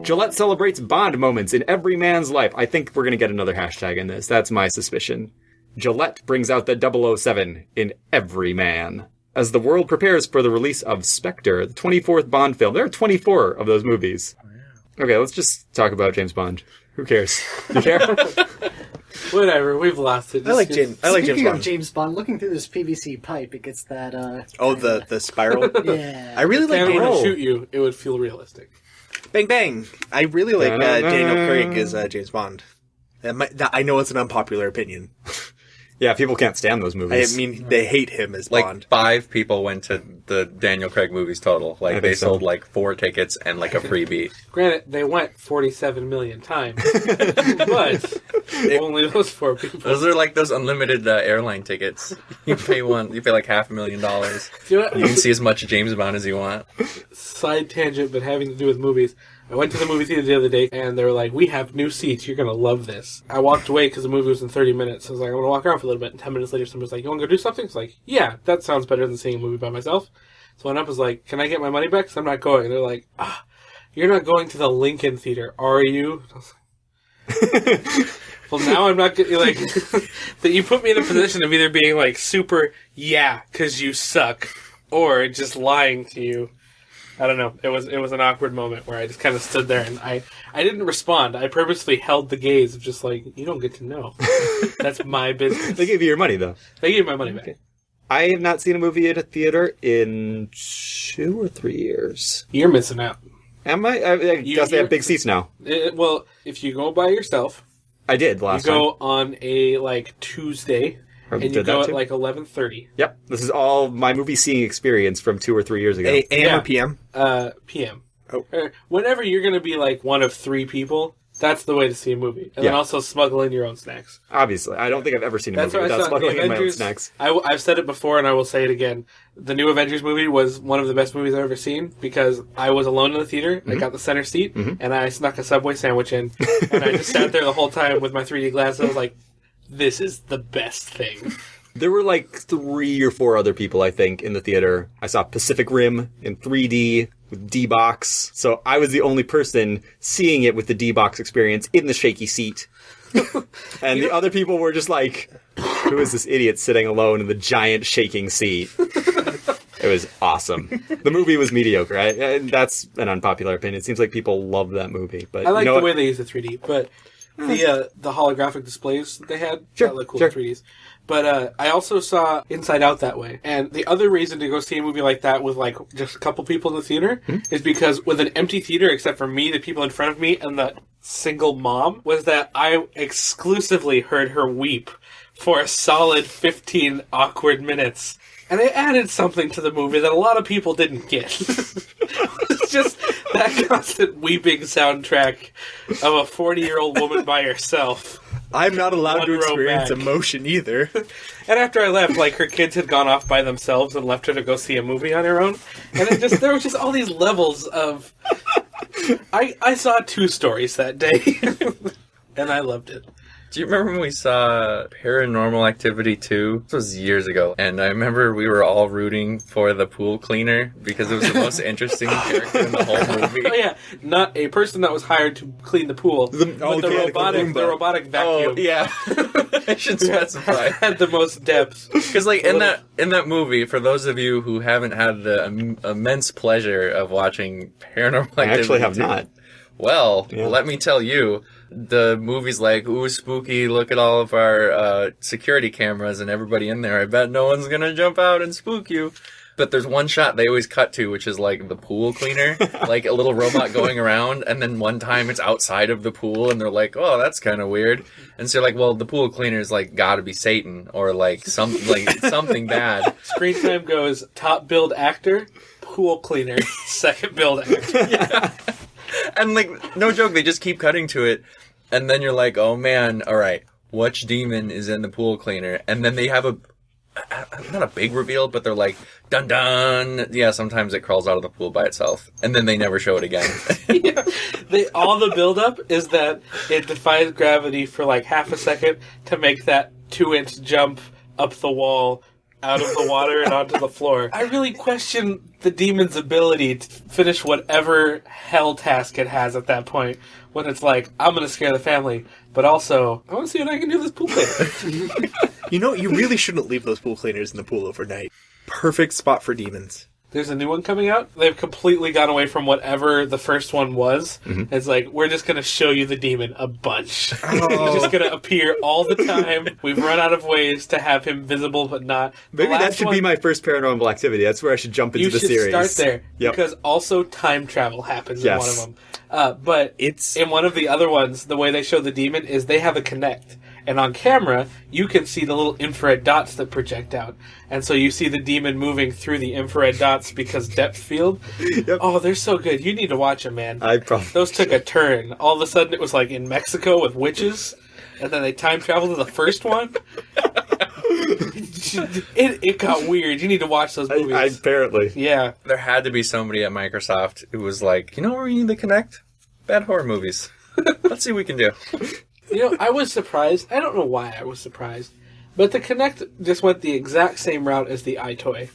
Gillette celebrates Bond moments in every man's life. I think we're going to get another hashtag in this. That's my suspicion. Gillette brings out the 007 in every man. As the world prepares for the release of Spectre, the 24th Bond film. There are 24 of those movies. Okay, let's just talk about James Bond. Who cares? Do you care? Whatever, we've lost it. I like James Speaking of Bond. James Bond, looking through this PVC pipe, it gets that. Oh, the spiral. Yeah. I really If like I were to Daniel. shoot you, it would feel realistic. Bang bang. I really like Daniel Craig as James Bond. I know it's an unpopular opinion. Yeah, people can't stand those I movies. mean, they hate him as Like Bond. 5 people went to the Daniel Craig movies total. I Like think they so. sold like 4 tickets and like a freebie. Granted, they went 47 million times, but only those 4 people. Those are like those unlimited airline tickets. You pay like $500,000. You know what? You can see as much James Bond as you want. Side tangent, but having to do with movies. I went to the movie theater the other day, and they were like, "We have new seats. You're gonna love this." I walked away because the movie was in 30 minutes. I was like, "I'm gonna walk around for a little bit." And 10 minutes later, somebody was like, "You want to go do something?" It's like, "Yeah, that sounds better than seeing a movie by myself." So I went up and was like, "Can I get my money back? Because I'm not going." And they're like, "You're not going to the Lincoln Theater, are you?" I was like, well, now I'm not getting like that. You put me in a position of either being like super because you suck, or just lying to you. I don't know. It was an awkward moment where I just kind of stood there and I didn't respond. I purposely held the gaze of just like, you don't get to know. That's my business. They gave you your money, though. They gave my money back. Okay. I have not seen a movie at a theater in 2 or 3 years. You're missing out. Am I? I guess they have big seats now. Well, if you go by yourself, I did you last time. go on a Tuesday, Or and you did go that at too? 11:30 Yep. This is all my movie seeing experience from 2 or 3 years ago. AM Yeah. or PM? p.m. Oh. Whenever you're going to be like one of 3 people, that's the way to see a movie. And then Yeah. also smuggle in your own snacks. Obviously. I don't think I've ever seen a That's movie what I without saw. smuggling in my own Avengers. snacks. I've said it before, and I will say it again. The new Avengers movie was one of the best movies I've ever seen because I was alone in the theater. Mm-hmm. I got the center seat, and I snuck a Subway sandwich in, and I just sat there the whole time with my 3D glasses. I was like, "This is the best thing." There were like 3 or 4 other people, I think, in the theater. I saw Pacific Rim in 3D with D-Box. So I was the only person seeing it with the D-Box experience in the shaky seat. And the other people were just like, who is this idiot sitting alone in the giant shaking seat? It was awesome. The movie was mediocre. And that's an unpopular opinion. It seems like people love that movie. But I like you know the what? way they use the 3D, but the holographic displays that they had that look cool in 3Ds. But I also saw Inside Out that way. And the other reason to go see a movie like that with like just a couple people in the theater is because with an empty theater, except for me, the people in front of me, and the single mom, was that I exclusively heard her weep for a solid 15 awkward minutes. And it added something to the movie that a lot of people didn't get. It's just that constant weeping soundtrack of a 40-year-old woman by herself. I'm not allowed One to row experience back. emotion either. And after I left, like, her kids had gone off by themselves and left her to go see a movie on her own. And there was just all these levels of... I saw 2 stories that day. And I loved it. Do you remember when we saw Paranormal Activity 2? This was years ago. And I remember we were all rooting for the pool cleaner because it was the most interesting character in the whole movie. Oh, yeah. Not a person that was hired to clean the pool, but the robotic vacuum. Oh, yeah. I should specify. Had the most depth. Because, like, in that movie, for those of you who haven't had the immense pleasure of watching Paranormal Activity I actually have 2, not. well, Yeah. let me tell you, the movie's like, ooh, spooky, look at all of our security cameras and everybody in there. I bet no one's gonna jump out and spook you. But there's one shot they always cut to, which is like the pool cleaner, like a little robot going around, and then one time it's outside of the pool, and they're like, oh, that's kind of weird. And so you're like, well, the pool cleaner's like gotta be Satan, or like something bad. Screen time goes top billed actor, pool cleaner, second billed actor. Yeah. And like, no joke, they just keep cutting to it, and then you're like, oh man, alright, which demon is in the pool cleaner? And then they have not a big reveal, but they're like, dun dun. Yeah, sometimes it crawls out of the pool by itself, and then they never show it again. Yeah. All the build-up is that it defies gravity for like half a second to make that 2-inch jump up the wall, out of the water and onto the floor. I really question the demon's ability to finish whatever hell task it has at that point, when it's like, I'm going to scare the family, but also, I want to see what I can do with this pool cleaner. You know, you really shouldn't leave those pool cleaners in the pool overnight. Perfect spot for demons. There's a new one coming out. They've completely gone away from whatever the first one was. Mm-hmm. It's like, we're just going to show you the demon a bunch. He's just going to appear all the time. We've run out of ways to have him visible, but not. Maybe that should be my first Paranormal Activity. That's where I should jump into the series. You should start there. Yep. Because also time travel happens in one of them. But It's- in one of the other ones, the way they show the demon is they have a Kinect. And on camera, you can see the little infrared dots that project out. And so you see the demon moving through the infrared dots because depth field. Yep. Oh, they're so good. You need to watch them, man. I probably Those took a turn. All of a sudden, it was like in Mexico with witches. And then they time traveled to the first one. It got weird. You need to watch those movies. apparently. Yeah. There had to be somebody at Microsoft who was like, you know where we need to connect? Bad horror movies. Let's see what we can do. You know, I was surprised. I don't know why I was surprised. But the Kinect just went the exact same route as the iToy.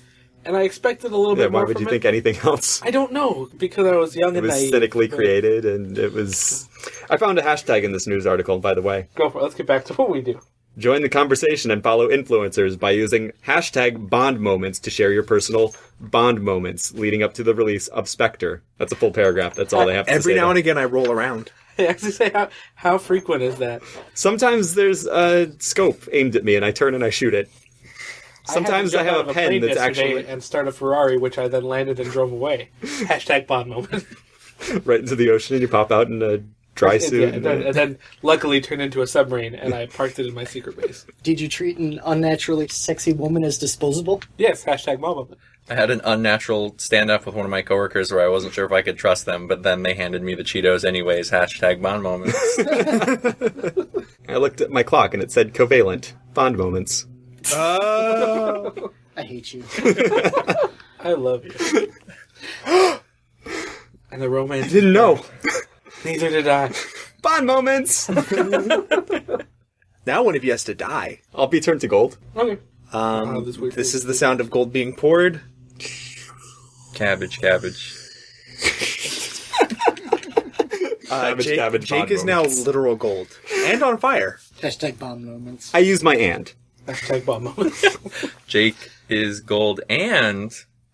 And I expected a little Yeah, bit more why would from you it. think anything else? I don't know, because I was young It and was naive. cynically but- created, and it was... I found a hashtag in this news article, by the way. Go for it. Let's get back to what we do. Join the conversation and follow influencers by using hashtag Bond moments to share your personal Bond moments leading up to the release of Spectre. That's a full paragraph. That's all they have to say. Every now there. and again, I roll around. I actually say, how frequent is that? Sometimes there's a scope aimed at me, and I turn and I shoot it. Sometimes I had to jump have out a of pen plane that's yesterday actually and start a Ferrari, which I then landed and drove away. Hashtag Bond moment. right into the ocean, and you pop out in a dry suit. Yeah, and then luckily turned into a submarine, and I parked it in my secret base. Did you treat an unnaturally sexy woman as disposable? Yes, hashtag Bond moment. I had an unnatural stand-up with one of my coworkers where I wasn't sure if I could trust them, but then they handed me the Cheetos anyways. Hashtag Bond moments. I looked at my clock, and it said covalent. Bond moments. I hate you. I love you. And the romance. Didn't know. Neither did I. Bond moments! Now one of you has to die. I'll be turned to gold. Okay. Wow, this weird This food. is the sound of gold being poured. Cabbage, cabbage. Jake Bond is now moments. literal gold. And on fire. Hashtag bomb moments. I use my and. Hashtag Bond moment. Jake is gold and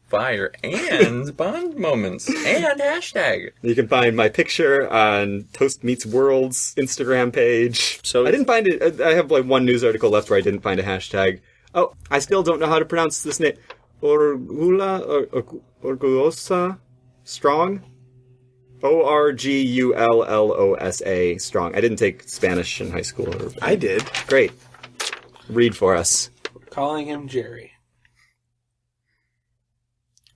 fire and Bond moments and hashtag. You can find my picture on Toast Meets World's Instagram page. So- I didn't find it. I have like one news article left where I didn't find a hashtag. Oh, I still don't know how to pronounce this name. Orgullosa Strong? Orgullosa Strong. I didn't take Spanish in high school. I did. Great. Read for us. Calling him Jerry.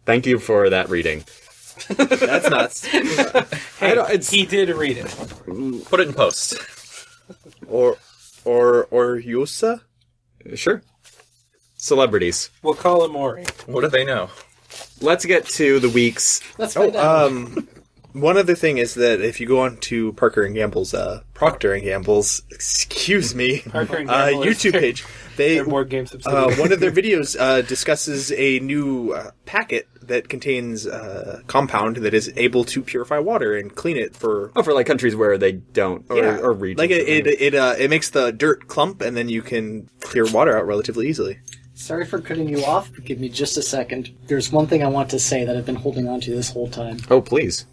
Thank you for that reading. That's nuts. Hey, he did read it. Put it in post. or Yusa? Sure. Celebrities. We'll call him Ori. What do they know? Let's get to the week's. Let's find out. One other thing is that if you go on to Procter and Gamble's, excuse me, Procter and Gamble is YouTube page, Their board game subsidiary. one of their videos discusses a new packet that contains a compound that is able to purify water and clean it for. Oh, for like countries where they don't, or regions. Like it makes the dirt clump, and then you can clear water out relatively easily. Sorry for cutting you off, but give me just a second. There's one thing I want to say that I've been holding on to this whole time. Oh, please.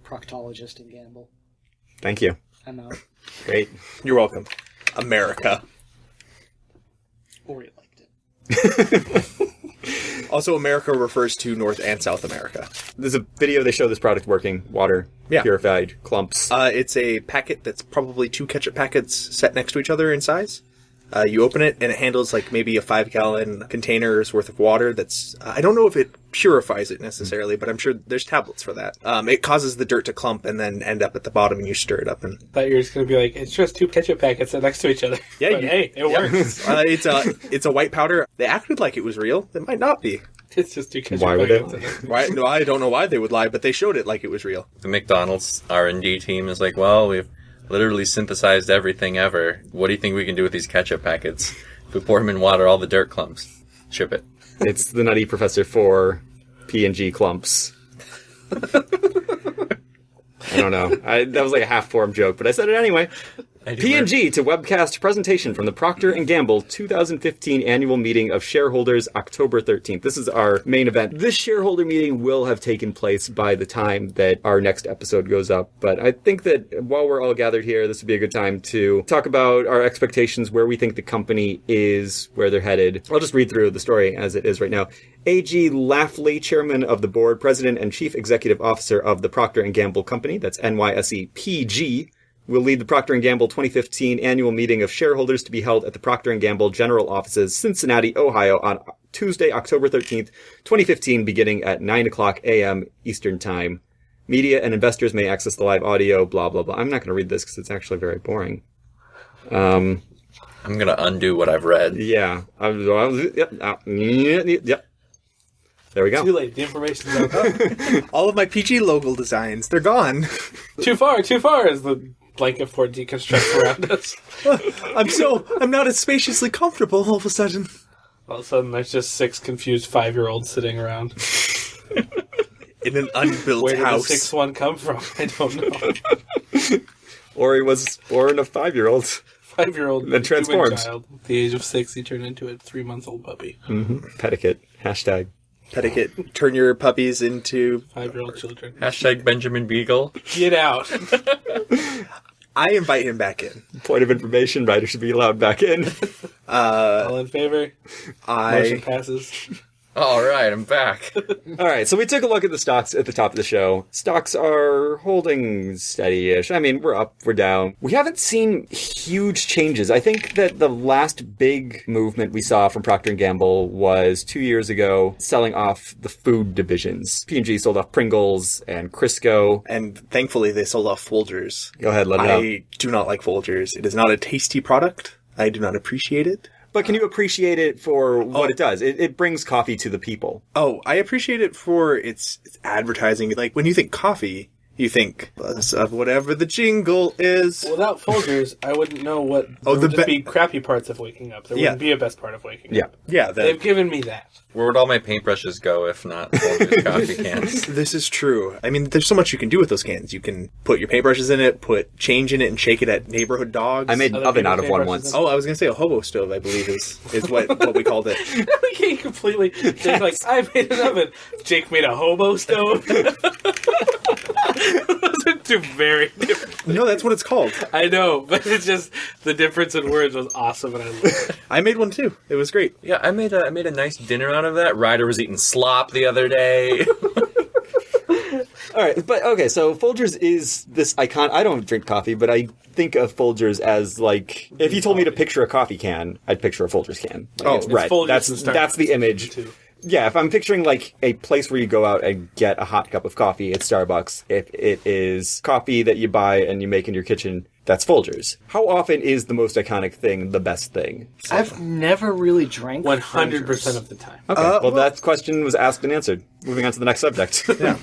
Proctologist and Gamble. Thank you. I'm out. Great. You're welcome, America. Ori liked it. Also, America refers to North and South America. There's a video, they show this product working. Water, Yeah. purified, clumps. It's a packet that's probably 2 ketchup packets set next to each other in size. You open it, and it handles like maybe a 5-gallon container's worth of water. That's I don't know if it purifies it necessarily, but I'm sure there's tablets for that. It causes the dirt to clump and then end up at the bottom, and you stir it up. And Thought you were just going to be like, it's just 2 ketchup packets next to each other. Yeah, But hey, it works. it's a white powder. They acted like it was real. It might not be. It's just 2 ketchup Why would it? packets. Why? No, I don't know why they would lie, but they showed it like it was real. The McDonald's R&D team is like, well, we've literally synthesized everything ever. What do you think we can do with these ketchup packets? If we pour them in water, all the dirt clumps. Ship it. It's the Nutty Professor 4 P&G clumps. I don't know. That was like a half-formed joke, but I said it anyway. P&G to webcast presentation from the Procter and Gamble 2015 annual meeting of shareholders, October 13th. This is our main event. This shareholder meeting will have taken place by the time that our next episode goes up, but I think that while we're all gathered here, this would be a good time to talk about our expectations, where we think the company is, where they're headed. I'll just read through the story as it is right now. A.G. Lafley, chairman of the board, president, and chief executive officer of the Procter and Gamble Company, that's NYSE PG, will lead the Procter & Gamble 2015 annual meeting of shareholders to be held at the Procter & Gamble General Offices, Cincinnati, Ohio, on Tuesday, October 13th, 2015, beginning at 9 o'clock a.m. Eastern Time. Media and investors may access the live audio, blah, blah, blah. I'm not going to read this because it's actually very boring. I'm going to undo what I've read. Yeah. Yep. There we go. Too late. The information's out. All of my PG logo designs, they're gone. Too far as the blanket fort deconstructs around us. I'm not as spaciously comfortable all of a sudden. All of a sudden, there's just 6 confused 5-year-olds sitting around. In an unbuilt Where did house. the 6th one come from? I don't know. Or he was born a 5-year-old. 5-year-old Then transformed. child. At the age of 6, he turned into a 3-month-old puppy. Mm-hmm. Pedicate. Hashtag. Pedicate. Turn your puppies into... 5-year-old children. Hashtag Benjamin Beagle. Get out. I invite him back in. Point of information, writer should be allowed back in. All in favor? Motion passes. All right, I'm back. All right, so we took a look at the stocks at the top of the show. Stocks are holding steady-ish. I mean, we're up, we're down. We haven't seen huge changes. I think that the last big movement we saw from Procter & Gamble was 2 years ago, selling off the food divisions. P&G sold off Pringles and Crisco. And thankfully, they sold off Folgers. Go ahead, let it out. I do not like Folgers. It is not a tasty product. I do not appreciate it. But can you appreciate it for what it does? It brings coffee to the people. Oh, I appreciate it for its advertising. Like, when you think coffee, you think of whatever the jingle is. Without Folgers, I wouldn't know what... Oh, there would just be crappy parts of waking up. There wouldn't be a best part of waking up. Yeah. They've given me that. Where would all my paintbrushes go if not Folgers coffee cans? This is true. I mean, there's so much you can do with those cans. You can put your paintbrushes in it, put change in it, and shake it at neighborhood dogs. I made an oven out of one once. Oh, I was going to say a hobo stove, I believe, is what we called it. He completely... Jake's like, I made an oven. Jake made a hobo stove. Those are two very different... No, that's what it's called. I know, but it's just... The difference in words was awesome, and I loved it. I made one, too. It was great. Yeah, I made a nice dinner out of that. Ryder was eating slop the other day. All right, but okay, so Folgers is this icon. I don't drink coffee, but I think of Folgers as like, if you told me to picture a coffee can, I'd picture a Folgers can. Like, right. Folgers That's and Starbucks the image. too. Yeah, if I'm picturing like a place where you go out and get a hot cup of coffee, it's Starbucks. If it is coffee that you buy and you make in your kitchen, that's Folgers. How often is the most iconic thing the best thing? I've never really drank 100% of the time. Okay, well, that question was asked and answered. Moving on to the next subject. Yeah.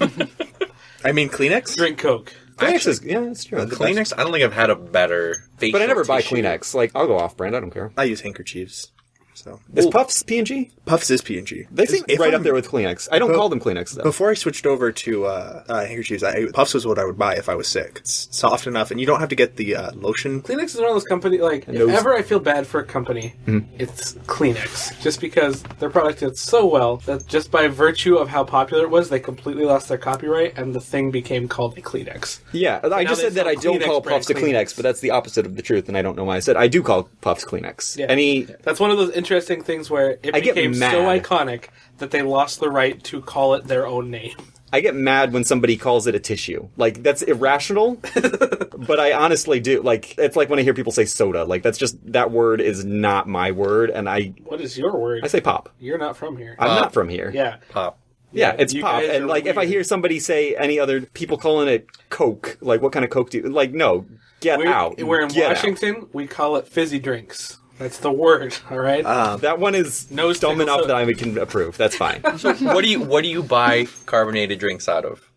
I mean, Kleenex? Drink Coke. Kleenex is, yeah, that's true. Kleenex, I don't think I've had a better facial But I never buy tissue. Kleenex. Like, I'll go off-brand. I don't care. I use handkerchiefs. So Is Puffs P&G? Puffs is P&G. They seem If right I'm- up there with Kleenex. I don't call them Kleenex, though. Before I switched over to handkerchiefs, Puffs was what I would buy if I was sick. It's soft enough, and you don't have to get the lotion. Kleenex is one of those companies, like, if those- ever I feel bad for a company, it's Kleenex. Just because their product did so well that just by virtue of how popular it was, they completely lost their copyright, and the thing became called a Kleenex. Yeah, I just they said that sell I don't Kleenex call brand Puffs a Kleenex. Kleenex, but that's the opposite of the truth, and I don't know why I said I do call Puffs Kleenex. Yeah. That's one of those interesting things where it I get became so mad. iconic that they lost the right to call it their own name. I get mad when somebody calls it a tissue. Like, that's irrational, but I honestly do. Like, it's like when I hear people say soda. Like, that's just, that word is not my word, and I What is your word? say pop. You're not from here. I'm not from here. Yeah. Pop. Yeah, it's you pop. guys And, are like, if I weird. hear somebody say any other, people calling it Coke, like, what kind of Coke do you, like, no, get out. We're in Get out. Washington, we call it fizzy drinks. That's the word, all right? That one is No dumb stickle enough soda. that I can approve. That's fine. What do you buy carbonated drinks out of?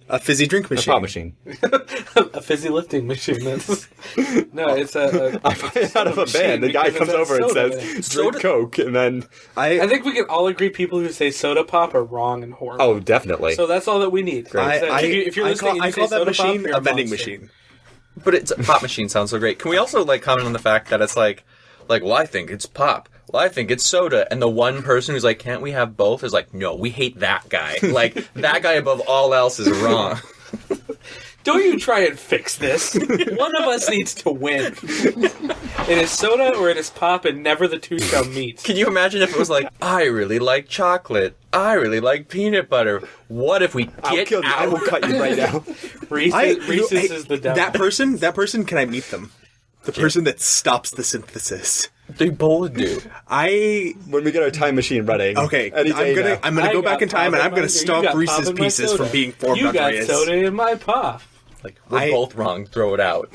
A fizzy drink A machine. pop machine. A fizzy lifting machine. That's no, it's a I buy it out of a machine band. The guy because comes it has over and soda in says, it. drink Soda- Coke, and then... I think we can all agree people who say soda pop are wrong and horrible. Oh, definitely. So that's all that we need. I If you're listening, and I you call say that soda pop, machine you're a vending monster. machine. But it's pop machine sounds so great. Can we also like comment on the fact that it's like, well, I think it's pop. Well, I think it's soda. And the one person who's like, can't we have both? Is like, no, we hate that guy. Like, that guy above all else is wrong. Don't you try and fix this. One of us needs to win. It is soda or it is pop, and never the two shall meet. Can you imagine if it was like, I really like chocolate. I really like peanut butter. What if we get out? I will cut you right now. Reese's is the devil. That person, can I meet them? The person that stops the synthesis. They both do. When we get our time machine running. Okay, I'm gonna go back in time and I'm gonna stop Reese's Pieces from being formed on You got Reyes. soda in my pop. Like, we're both wrong. Throw it out.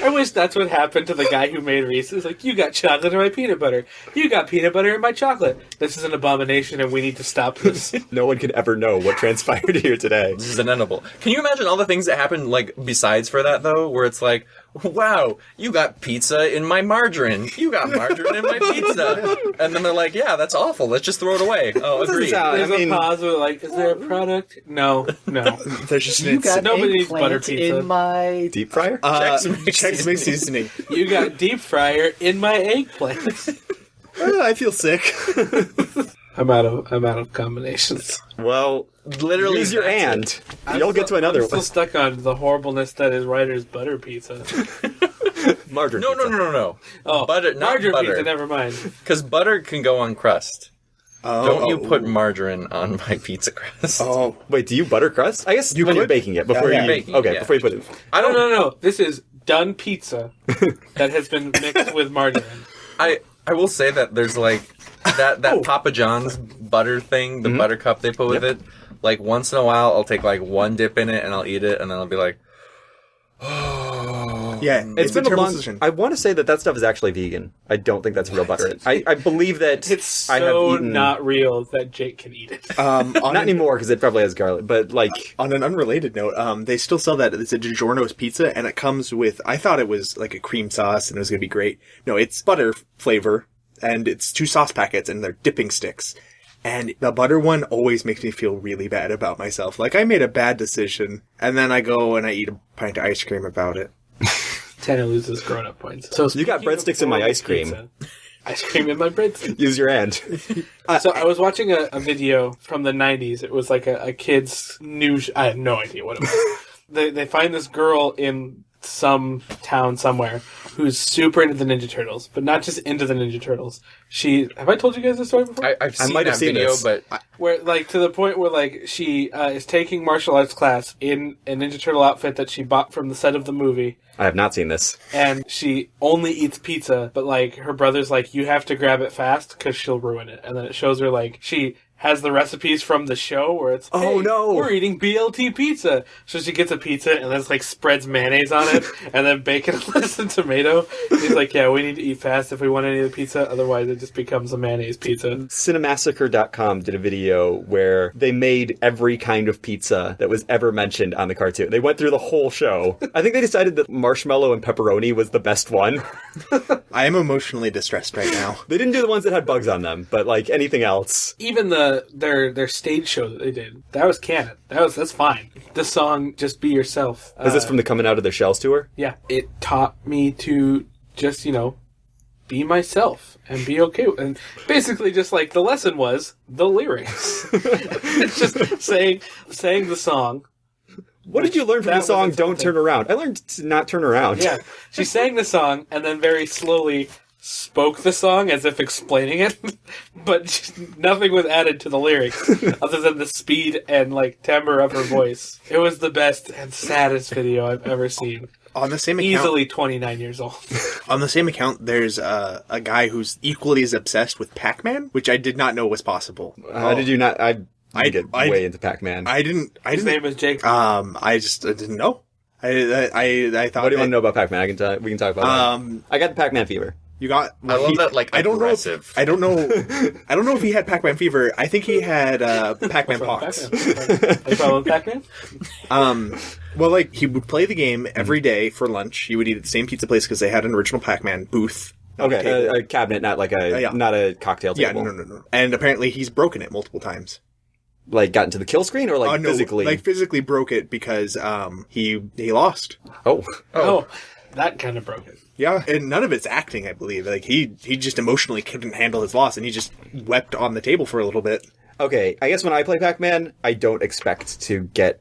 I wish that's what happened to the guy who made Reese's. Like, you got chocolate in my peanut butter. You got peanut butter in my chocolate. This is an abomination, and we need to stop this. No one could ever know what transpired here today. This is inedible. Can you imagine all the things that happen, like, besides for that, though? Where it's like, wow, you got pizza in my margarine. You got margarine in my pizza. And then they're like, yeah, that's awful. Let's just throw it away. Oh, agreed. There's a pause where, like, is there a product? No. There's just You got nobody needs butter eggplant pizza. in my... Deep fryer? Chex Mix seasoning. You got deep fryer in my eggplant. I feel sick. I'm out of combinations. Well, Literally, use your that's and. You'll get to another I'm still one. stuck on the horribleness that is Ryder's butter pizza. Margarine No. Oh, Butter, not margarine butter. pizza, never mind. Because butter can go on crust. Don't you put Oh. margarine on my pizza crust? Oh, Wait, do you butter crust? I guess when you're could. baking it before Yeah, you baking it, okay yeah. before you put it. I don't. No. This is done pizza that has been mixed with margarine. I will say that there's like that Papa John's butter thing, the butter cup they put with it. Like once in a while, I'll take like one dip in it and I'll eat it, and then I'll be like, yeah. It's been a terrible long. decision. I want to say that stuff is actually vegan. I don't think that's real butter. I believe that It's I have so eaten not real that Jake can eat it. not anymore because it probably has garlic. But like On an unrelated note, they still sell that. It's a DiGiorno's pizza, and it comes with. I thought it was like a cream sauce, and it was gonna be great. No, it's butter flavor, and it's 2 sauce packets, and they're dipping sticks. And the butter one always makes me feel really bad about myself. Like I made a bad decision, and then I go and I eat a pint of ice cream about it. Tanner loses grown-up points. So You got speaking of breadsticks in my horrible ice cream. pizza, ice cream in my breadsticks. use your and. So I was watching a video from the 90s. It was like a kid's news. I have no idea what it was. They find this girl in some town somewhere who's super into the Ninja Turtles, but not just into the Ninja Turtles. Have I told you guys this story before? I've seen might have that seen video, this. but Where, like, to the point where, like, she is taking martial arts class in a Ninja Turtle outfit that she bought from the set of the movie, I have not seen this. and she only eats pizza, but, like, her brother's like, you have to grab it fast, because she'll ruin it. And then it shows her, like, she has the recipes from the show where it's, Oh, hey, no. we're eating BLT pizza. So she gets a pizza and then like spreads mayonnaise on it and then bacon, lettuce, and tomato. He's like, yeah, we need to eat fast if we want any of the pizza. Otherwise it just becomes a mayonnaise pizza. Cinemassacre.com did a video where they made every kind of pizza that was ever mentioned on the cartoon. They went through the whole show. I think they decided that marshmallow and pepperoni was the best one. I am emotionally distressed right now. They didn't do the ones that had bugs on them, but like anything else. Even their stage show that they did, that was canon. That's fine. The song "Just Be Yourself." Is this from the Coming Out of Their Shells tour? Yeah, it taught me to just be myself and be okay. And basically, just like the lesson was the lyrics. It's just saying the song. What did you learn from That the was song its own Don't thing. Turn Around? I learned to not turn around. Yeah, she sang the song and then very slowly spoke the song as if explaining it, but just nothing was added to the lyrics other than the speed and like timbre of her voice. It was the best and saddest video I've ever seen. On the same account, Easily 29 years old. on the same account, there's a guy who's equally as obsessed with Pac-Man, which I did not know was possible. How did you not? I get I- way into Pac-Man. I didn't. His name is Jake. I didn't know. I thought. What do you want to know about Pac-Man? We can talk about that. I got the Pac-Man fever. You got. I love that, like, I don't know. aggressive. I don't know. I don't know if he had Pac-Man fever. I think he had Pac-Man pox. You follow Pac-Man? Well, like he would play the game every day for lunch. He would eat at the same pizza place because they had an original Pac-Man booth. Okay, a cabinet, not like yeah. not a cocktail Yeah, table. no. And apparently he's broken it multiple times. like got into the kill screen or like No, physically? like physically broke it because he lost. Oh, that kind of broke it. Yeah, and none of it's acting, I believe. Like he just emotionally couldn't handle his loss, and he just wept on the table for a little bit. Okay, I guess when I play Pac-Man, I don't expect to get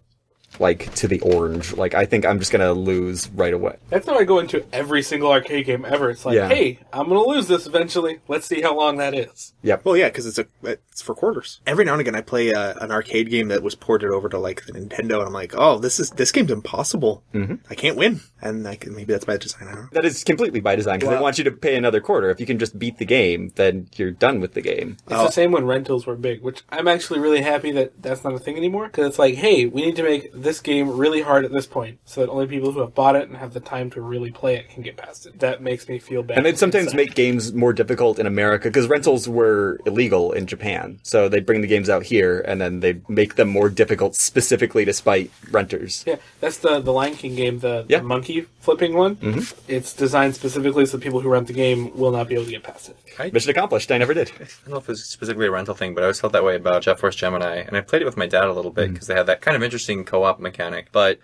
like to the orange. Like I think I'm just gonna lose right away. That's how I go into every single arcade game ever. It's like, Yeah. hey, I'm going to lose this eventually. Let's see how long that is. Yep. Well, yeah, because it's for quarters. Every now and again, I play an arcade game that was ported over to like the Nintendo, and I'm like, oh, this game's impossible. Mm-hmm. I can't win, and maybe that's by design. I don't know. That is completely by design because they want you to pay another quarter. If you can just beat the game, then you're done with the game. It's the same when rentals were big, which I'm actually really happy that that's not a thing anymore. Because it's like, hey, we need to make this game really hard at this point so that only people who have bought it and have the time to really play it can get past it. That makes me feel bad. And they'd sometimes inside. make games more difficult in America because rentals were illegal in Japan. So they'd bring the games out here and then they'd make them more difficult specifically to spite renters. Yeah, that's the Lion King game, the Yeah. monkey flipping one. Mm-hmm. It's designed specifically so people who rent the game will not be able to get past it. Mission accomplished. I never did. I don't know if it was specifically a rental thing, but I always felt that way about Jet Force Gemini, and I played it with my dad a little bit because they had that kind of interesting co-op mechanic. But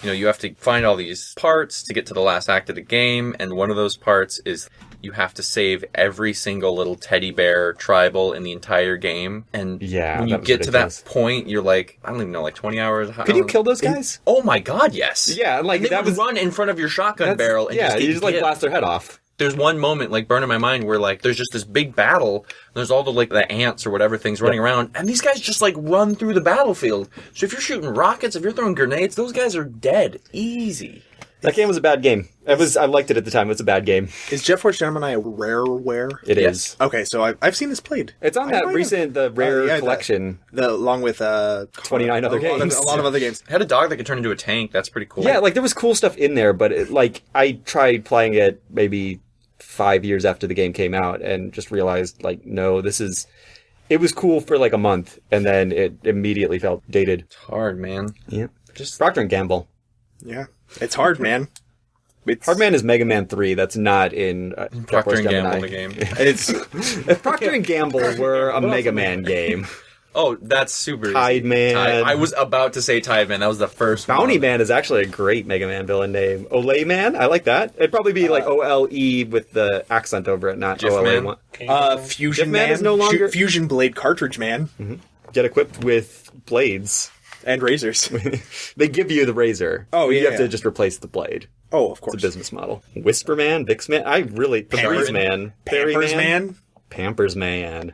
you have to find all these parts to get to the last act of the game, and one of those parts is you have to save every single little teddy bear tribal in the entire game. And Yeah, when you that was get to that ridiculous. point, you're like, I don't even know, like 20 hours. Could you kill those guys? Oh my god, yes. Yeah, like And they that would was run in front of your shotgun that's- barrel and yeah, just you just like hit. blast their head off. There's one moment like burning my mind where like there's just this big battle. And there's all the ants or whatever things running around, and these guys just like run through the battlefield. So if you're shooting rockets, if you're throwing grenades, those guys are dead easy. That game was a bad game. I liked it at the time. It was a bad game. Is Jet Force Gemini a rareware? It Yes. is. Okay, so I've seen this played. It's on I that might recent the rare yeah, collection. along with 29 other games. A lot of other games. It had a dog that could turn into a tank. That's pretty cool. Yeah, like there was cool stuff in there, but I tried playing it maybe 5 years after the game came out and just realized like, no, it was cool for like a month and then it immediately felt dated. It's hard, man. Yeah. Just Procter and Gamble. Yeah, it's hard, man. Hardman is Mega Man 3. That's not in Procter and Gemini. Gamble the game. It's If Procter and Gamble were a Mega Man game, Oh, that's super Tide easy. Man. I was about to say Tide Man. That was the first Bounty one. Man is actually a great Mega Man villain name. Olay Man, I like that. It'd probably be like OLE with the accent over it, not Jif OLA. Man. Fusion Jif Man Man is no longer- Fusion Blade Cartridge Man Get equipped with blades. and razors. They give you the razor. Oh, You yeah. have to just replace the blade. Oh, of It's course. a business model. Whisper Man, Vix Man. Febreze Man. Perry Pampers Man. Pampers Man.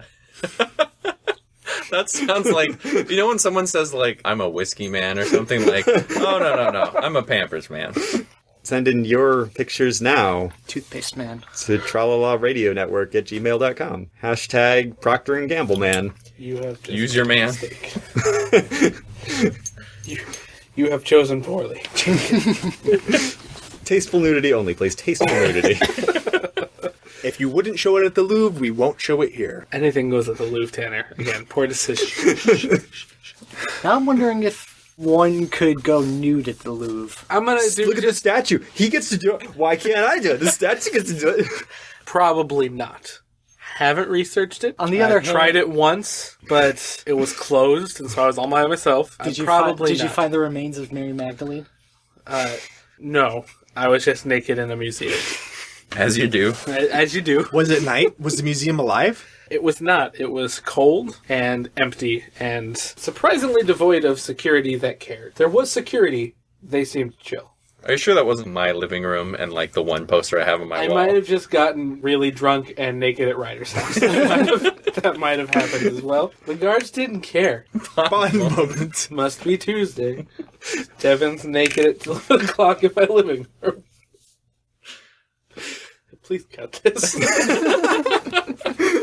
That sounds like, when someone says like, I'm a whiskey man or something like, oh, no, I'm a Pampers man. Send in your pictures now Toothpaste man. to tralaladionetwork@gmail.com. Hashtag Procter and Gamble Man. You have just Use your man. mistake. You have chosen poorly. Tasteful nudity only, please. Tasteful nudity. If you wouldn't show it at the Louvre, we won't show it here. Anything goes at the Louvre, Tanner. Again, poor decision. Now I'm wondering if one could go nude at the Louvre. I'm gonna do Look at the statue. He gets to do it. Why can't I do it? The statue gets to do it. probably not. Haven't researched it. On the other I tried hand- it once, but it was closed, and so I was all by myself. Did you probably you find the remains of Mary Magdalene? No, I was just naked in a museum, As you do. as you do. Was it night? Was the museum alive? It was not. It was cold and empty and surprisingly devoid of security that cared. There was security. They seemed chill. Are you sure that wasn't my living room and like the one poster I have on my I wall? might have just gotten really drunk and naked at Ryder's house. That might have happened as well. The guards didn't care. Fun moment. Must be Tuesday. Devin's naked at 11 o'clock in my living room. Please cut this.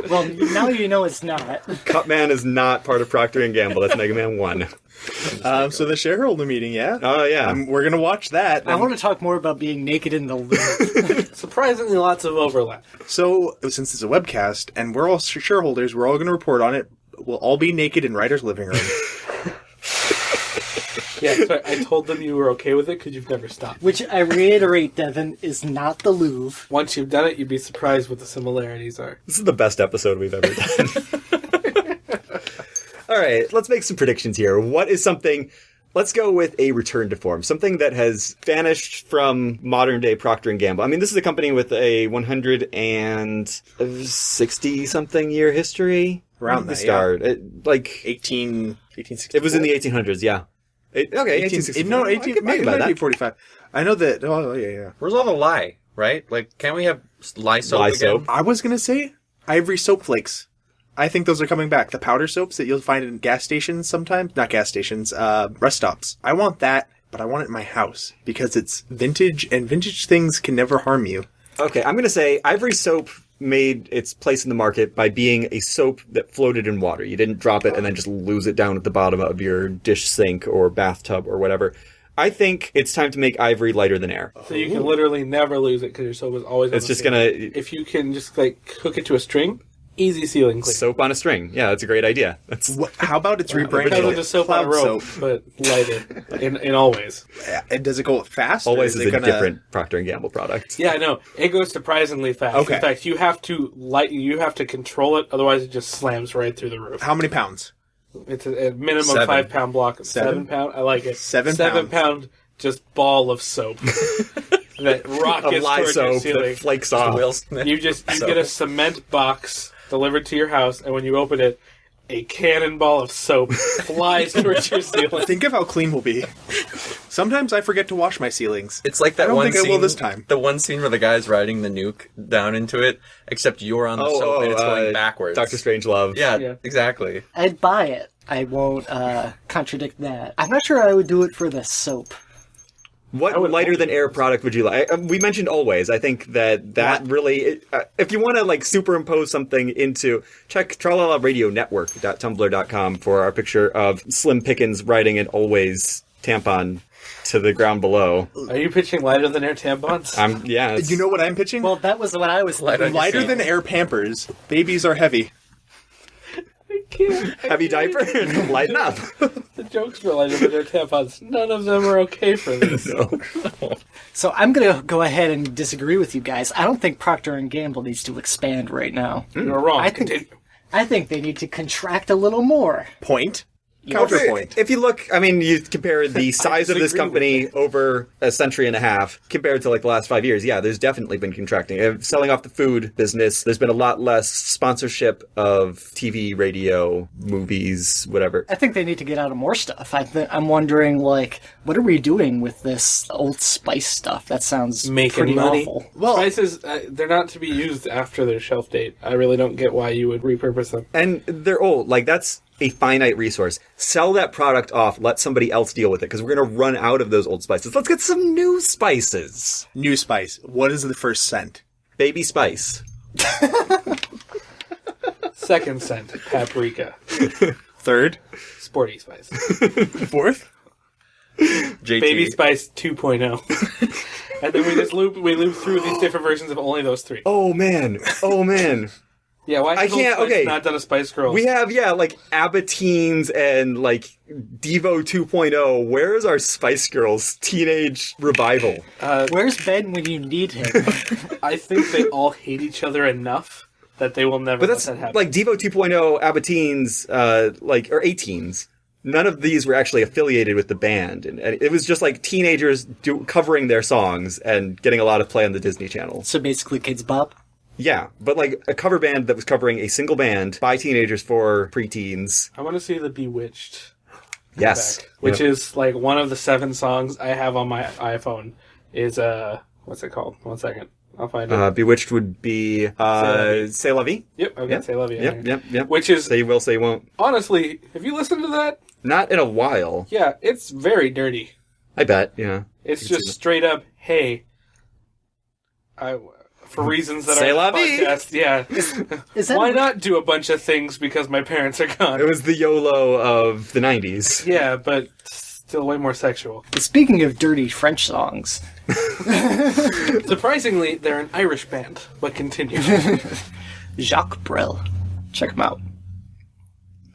Well, now you know it's not. Cutman is not part of Procter and Gamble. That's Mega Man 1. So the shareholder meeting, yeah? Oh, yeah. We're going to watch that. I want to talk more about being naked in the Louvre. Surprisingly, lots of overlap. So, since it's a webcast, and we're all shareholders, we're all going to report on it. We'll all be naked in Ryder's living room. Yeah, so I told them you were okay with it because you've never stopped. Which I reiterate, Devin, is not the Louvre. Once you've done it, you'd be surprised what the similarities are. This is the best episode we've ever done. All right, let's make some predictions here. What is something... Let's go with a return to form, something that has vanished from modern-day Procter and Gamble. I mean, this is a company with a 160-something year history. Around the that, start. yeah. 1864? It was in the 1800s, yeah. 1864. No, I 18, could maybe think about that. 1945. I know that. Oh, yeah. Where's all the lye, right? Like, can't we have lye soap Lye again? soap. I was gonna say Ivory soap flakes. I think those are coming back. The powder soaps that you'll find in gas stations sometimes. Not gas stations, rest stops. I want that, but I want it in my house because it's vintage, and vintage things can never harm you. Okay, I'm going to say Ivory soap made its place in the market by being a soap that floated in water. You didn't drop it and then just lose it down at the bottom of your dish sink or bathtub or whatever. I think it's time to make Ivory lighter than air. So you can literally never lose it because your soap is always on It's the just same. going to... If you can just like hook it to a string, easy ceiling clean. Soap on a string. Yeah, that's a great idea. That's How about it's rebranded? Because of the soap on a Cloud rope, soap. but lighted in all ways. And does it go fast? or always is it a gonna- different Procter and Gamble product. Yeah, I know. It goes surprisingly fast. Okay. In fact, you have to control it, otherwise it just slams right through the roof. How many pounds? It's a minimum 7. 5 pound block. 7? 7 pound? I like it. 7 pound just ball of soap that A rockets lye towards your soap ceiling. that flakes off. Will Smith. You get a cement box delivered to your house, and when you open it, a cannonball of soap flies towards your ceiling. Think of how clean we'll be. Sometimes I forget to wash my ceilings. It's like that I don't one think I scene. will this time. The one scene where the guy's riding the nuke down into it, except you're on the soap and it's going backwards. Dr. Strangelove. Yeah, exactly. I'd buy it. I won't contradict that. I'm not sure I would do it for the soap. What lighter than air product would you like? We mentioned Always. I think that really, if you want to like superimpose something into, check tralalaradionetwork.tumblr.com for our picture of Slim Pickens riding an Always tampon to the ground below. Are you pitching lighter than air tampons? Yeah. You know what I'm pitching? Well, that was what I was thinking. Lighter than air Pampers. Babies are heavy. I can't. Heavy diaper? Lighten up. The jokes for lighter than air tampons. None of them are okay for this. So I'm going to go ahead and disagree with you guys. I don't think Procter and Gamble needs to expand right now. You're wrong. I think they need to contract a little more. Point. Counterpoint. If you look, I mean, you compare the size of this disagree company over a century and a half compared to like the last 5 years. Yeah, there's definitely been contracting. Selling off the food business, there's been a lot less sponsorship of TV, radio, movies, whatever. I think they need to get out of more stuff. I'm wondering, like, what are we doing with this Old Spice stuff? That sounds Making pretty money. awful. Well, Spices, they're not to be used after their shelf date. I really don't get why you would repurpose them. And they're old. Like, that's a finite resource. Sell that product off. Let somebody else deal with it, because we're going to run out of those old spices. Let's get some new spices. new spice. What is the first scent? Baby spice. Second scent, paprika. Third? Sporty spice. Fourth? JT. Baby spice 2.0. And then we loop through these different versions of only those three. Oh, man. Oh, man. Yeah, why I has Old can't- Spice okay. not done a Spice Girls? We have, like, Abateens and, like, Devo 2.0. Where is our Spice Girls teenage revival? Where's Ben when you need him? I think they all hate each other enough that they will never But let that's, that happen. like, Devo 2.0, Abateens, or 18s. None of these were actually affiliated with the band. And it was just, like, teenagers covering their songs and getting a lot of play on the Disney Channel. So basically, Kids Bop. Yeah, but, like, a cover band that was covering a single band by teenagers for preteens. I want to see the Bewitched Yes. back, which is like one of the 7 songs I have on my iPhone. Is what's it called? 1 second, I'll find it. Bewitched would be C'est La Vie. Yep, I've got Say Love You. Yep. Which is Say You Will, Say You Won't. honestly, have you listened to that? Not in a while. Yeah, it's very dirty. I bet, yeah. It's I can just see straight up, hey, for reasons that C'est are la on this vie. podcast, yeah. Is that Why not do a bunch of things because my parents are gone? It was the YOLO of the 90s. Yeah, but still way more sexual. Speaking of dirty French songs, Surprisingly, they're an Irish band, but continue. Jacques Brel. Check him out.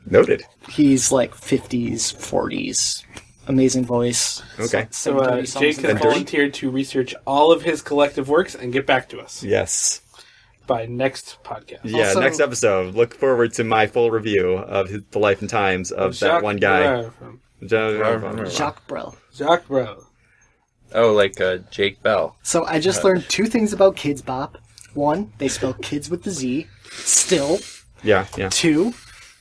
Noted. He's like 50s, 40s. Amazing voice. Okay. So dirty songs Jake in has French. volunteered to research all of his collective works and get back to us. Yes. by next podcast. Yeah, Also- next episode. Look forward to my full review of the life and times of that one guy. Jacques Brel. Jacques Brel. Oh, like Jake Bell. So I just learned two things about Kids Bop. One, they spell kids with the Z. Still. Yeah. Two,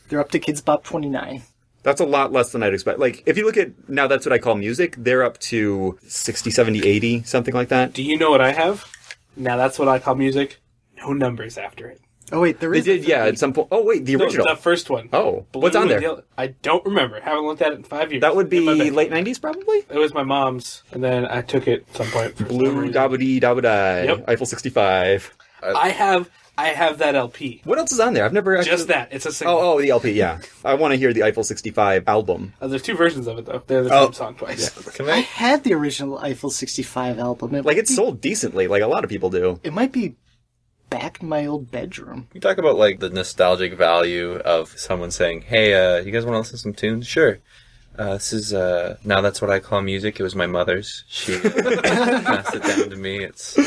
they're up to Kids Bop 29. That's a lot less than I'd expect. Like, if you look at, now that's what I call music, they're up to 60, 70, 80, something like that. Do you know what I have? Now that's what I call music. No numbers after it. Oh, wait, there They is. did, yeah, at some point. Oh, wait, the No, original. the first one. Oh, Blue what's on and there? yellow. I don't remember. Haven't looked at it in 5 years. That would be In my bed. late 90s, probably? It was my mom's, and then I took it at some point. For some Blue, reason. Dabba-dee, Dabba-die, Yep. Eiffel 65. I have that LP. What else is on there? I've never actually... Just that. It's a single. Oh, the LP, yeah. I want to hear the Eiffel 65 album. There's two versions of it, though. They're the Oh. same song twice. Can I I? had the original Eiffel 65 album. Like, it's sold decently, like a lot of people do. It might be back in my old bedroom. You talk about like the nostalgic value of someone saying, "Hey, you guys want to listen to some tunes?" Sure. This is now that's what I call music. It was my mother's. She passed it down to me. It's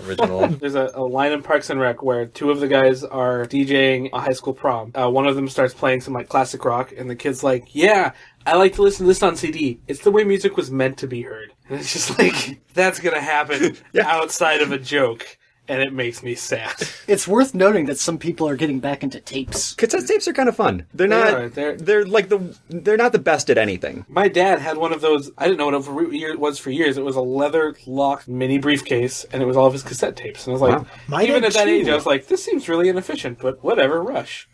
original. There's a line in Parks and Rec where two of the guys are DJing a high school prom. One of them starts playing some like classic rock, and the kid's like, "Yeah, I like to listen to this on CD. It's the way music was meant to be heard." And it's just like that's gonna happen outside of a joke. And it makes me sad. It's worth noting that some people are getting back into tapes. Cassette tapes are kind of fun. They're not... They're like they're not the best at anything. My dad had one of those. I didn't know what it was for years. It was a leather-locked mini briefcase, and it was all of his cassette tapes. And I was like, My even dad at that too. age, I was like, this seems really inefficient, but whatever, rush.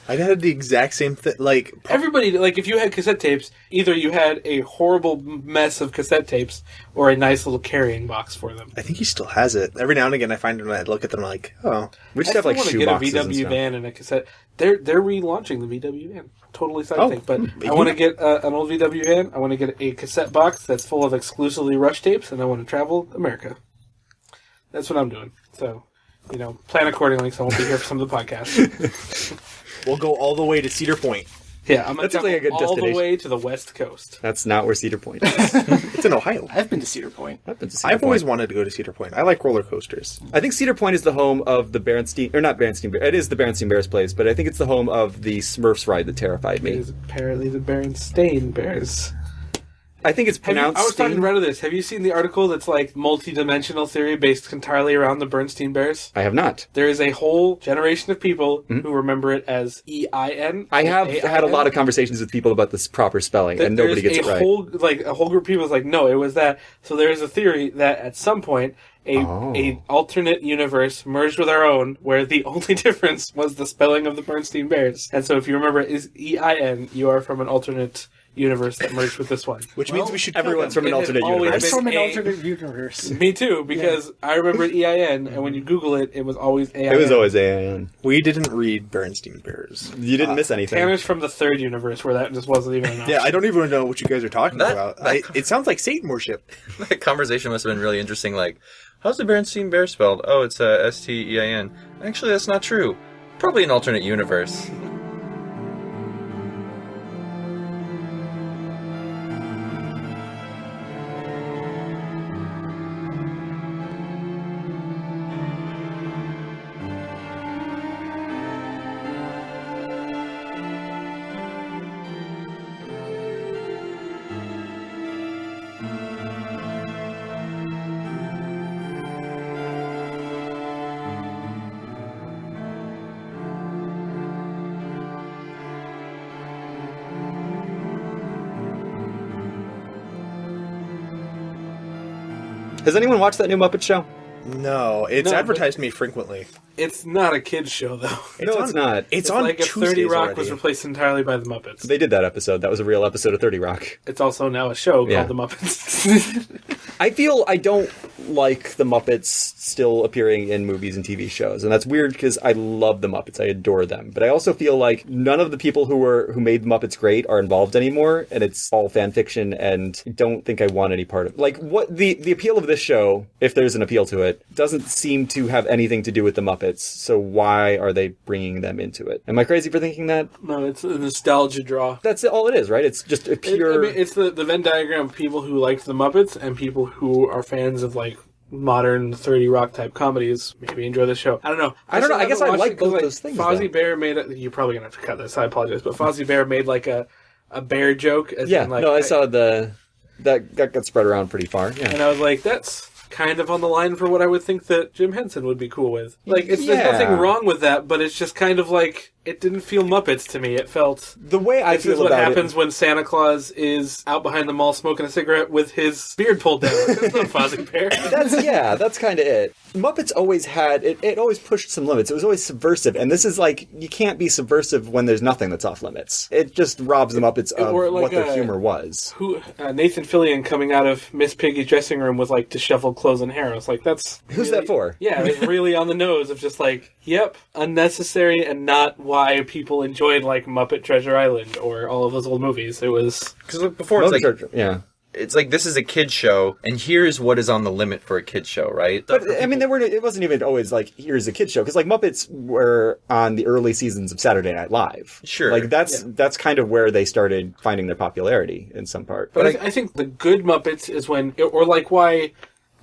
I had the exact same thing. Like, Everybody, like, if you had cassette tapes, either you had a horrible mess of cassette tapes or a nice little carrying box for them. I think he still has it. Every now and again, I find it and I look at them like, oh, We just I have like want to shoe get a boxes and VW stuff. van and a cassette. They're relaunching the VW van. Totally side thing. But I you- want to get an old VW van. I want to get a cassette box that's full of exclusively Rush tapes, and I want to travel America. That's what I'm doing. So, plan accordingly so I won't be here for some of the podcasts. we'll go all the way to Cedar Point. Yeah, I'm going That to seems like a good all the destination. way to the West Coast. That's not where Cedar Point is. It's in Ohio. I've been to Cedar Point. I've been to Cedar I've Point. always wanted to go to Cedar Point. I like roller coasters. I think Cedar Point is the home of the Berenstein... Or not Berenstein... It is the Berenstein Bears place, but I think it's the home of the Smurfs ride that terrified It me. is apparently the Berenstain Bears. I think it's I pronounced... was talking Stain. to Red of this. Have you seen the article that's like multi-dimensional theory based entirely around the Bernstein Bears? I have not. There is a whole generation of people who remember it as EIN. I have had a lot of conversations with people about this proper spelling, and nobody gets it right. A whole group of people is like, no, it was that. So there is a theory that at some point a alternate universe merged with our own, where the only difference was the spelling of the Bernstein Bears. And so if you remember it is EIN, you are from an alternate universe that merged with this one. Which means we should kill Everyone's them. from an It had alternate always universe. been- From an A- alternate universe. Me too, because I remember EIN, and when you Google it, it was always AIN. It was always AIN. We didn't read Bernstein Bears. You didn't miss anything. Tanner's from the third universe, where that just wasn't even an option. Yeah, I don't even know what you guys are talking That- about. that- It sounds like Satan worship. That conversation must have been really interesting. Like, how's the Bernstein Bear spelled? Oh, it's STEIN. Actually, that's not true. Probably an alternate universe. Has anyone watched that new Muppet Show? No, it's No, advertised to me frequently. It's not a kid's show, though. No, it's not. It's on like if Tuesdays 30 Rock already. was replaced entirely by the Muppets. They did that episode. That was a real episode of 30 Rock. It's also now a show Yeah. called The Muppets. I feel I don't like the Muppets still appearing in movies and TV shows, and that's weird because I love the Muppets. I adore them, but I also feel like none of the people who made Muppets great are involved anymore, and it's all fan fiction. And I don't think I want any part of like what the appeal of this show, if there's an appeal to it, doesn't seem to have anything to do with the Muppets. So why are they bringing them into it? Am I crazy for thinking that? No, it's a nostalgia draw. That's all it is, right? It's just a pure. I mean, it's the Venn diagram of people who liked the Muppets and people who are fans of like modern 30 Rock type comedies, maybe enjoy the show. I don't know. I don't know. I guess I like both those things. Fozzie Bear made it. You're probably gonna have to cut this. I apologize, but Fozzie Bear made like a bear joke. As in, like, I saw that got spread around pretty far. Yeah, and I was like, that's kind of on the line for what I would think that Jim Henson would be cool with. Like, there's nothing wrong with that, but it's just kind of like, it didn't feel Muppets to me. It felt... The way I feel about it... This is what happens when Santa Claus is out behind the mall smoking a cigarette with his beard pulled down. That's not Fozzie Bear. That's kind of it. Muppets always had... It always pushed some limits. It was always subversive, and this is like, you can't be subversive when there's nothing that's off limits. It just robs the Muppets of what their humor was. Nathan Fillion coming out of Miss Piggy's dressing room with, like, disheveled clothes and hair. I was like, that's... Who's that for? Yeah, it was really on the nose of just like, yep, unnecessary and not why people enjoyed, like, Muppet Treasure Island or all of those old movies. It was... Because before it's like... It's like, this is a kid's show, and here's what is on the limit for a kid's show, right? But, I mean, it wasn't even always like, here's a kid's show. Because, like, Muppets were on the early seasons of Saturday Night Live. Sure. Like, that's kind of where they started finding their popularity, in some part. But I think the good Muppets is when... Or, like, why...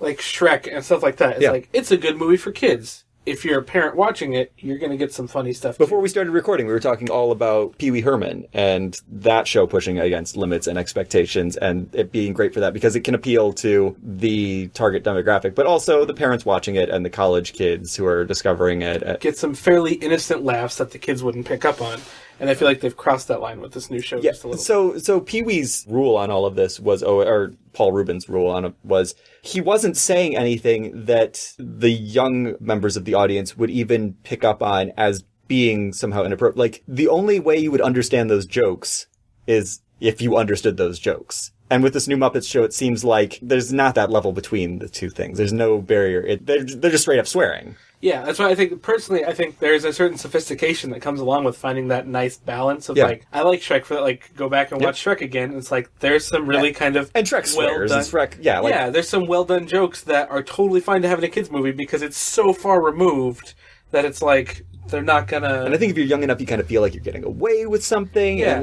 Like, Shrek and stuff like that. It's like, it's a good movie for kids. If you're a parent watching it, you're going to get some funny stuff. Before we started recording, we were talking all about Pee Wee Herman and that show pushing against limits and expectations and it being great for that because it can appeal to the target demographic, but also the parents watching it and the college kids who are discovering it. Get some fairly innocent laughs that the kids wouldn't pick up on. And I feel like they've crossed that line with this new show just a little. So Pee-wee's rule on all of this was, or Paul Rubin's rule on it was, he wasn't saying anything that the young members of the audience would even pick up on as being somehow inappropriate. Like, the only way you would understand those jokes is if you understood those jokes. And with this new Muppets show, it seems like there's not that level between the two things. There's no barrier. They're just straight up swearing. Yeah, that's why I think there's a certain sophistication that comes along with finding that nice balance of like, I like Shrek for that, like, go back and watch Shrek again. It's like, there's some really kind of and Shrek swears, and Shrek, there's some well done jokes that are totally fine to have in a kid's movie because it's so far removed that it's like, they're not gonna... And I think if you're young enough, you kind of feel like you're getting away with something. Yeah. And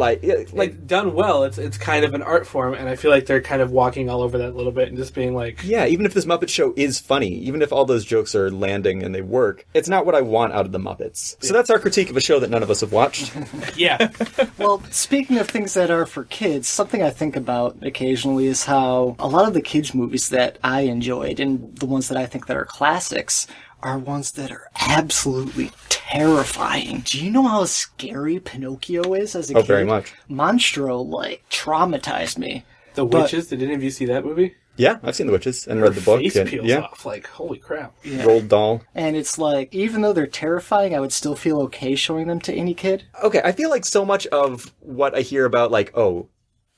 like done well, it's kind of an art form, and I feel like they're kind of walking all over that a little bit and just being like... Yeah, even if this Muppet show is funny, even if all those jokes are landing and they work, it's not what I want out of the Muppets. So that's our critique of a show that none of us have watched. Yeah. Well, speaking of things that are for kids, something I think about occasionally is how a lot of the kids' movies that I enjoyed, and the ones that I think that are classics, are ones that are absolutely terrifying. Do you know how scary Pinocchio is as a kid? Oh, very much. Monstro, like, traumatized me. The Witches, did any of you see that movie? Yeah, I've seen The Witches and read the book. Face peels off, like, holy crap. Yeah. Roald Dahl. And it's like, even though they're terrifying, I would still feel okay showing them to any kid. Okay, I feel like so much of what I hear about, like,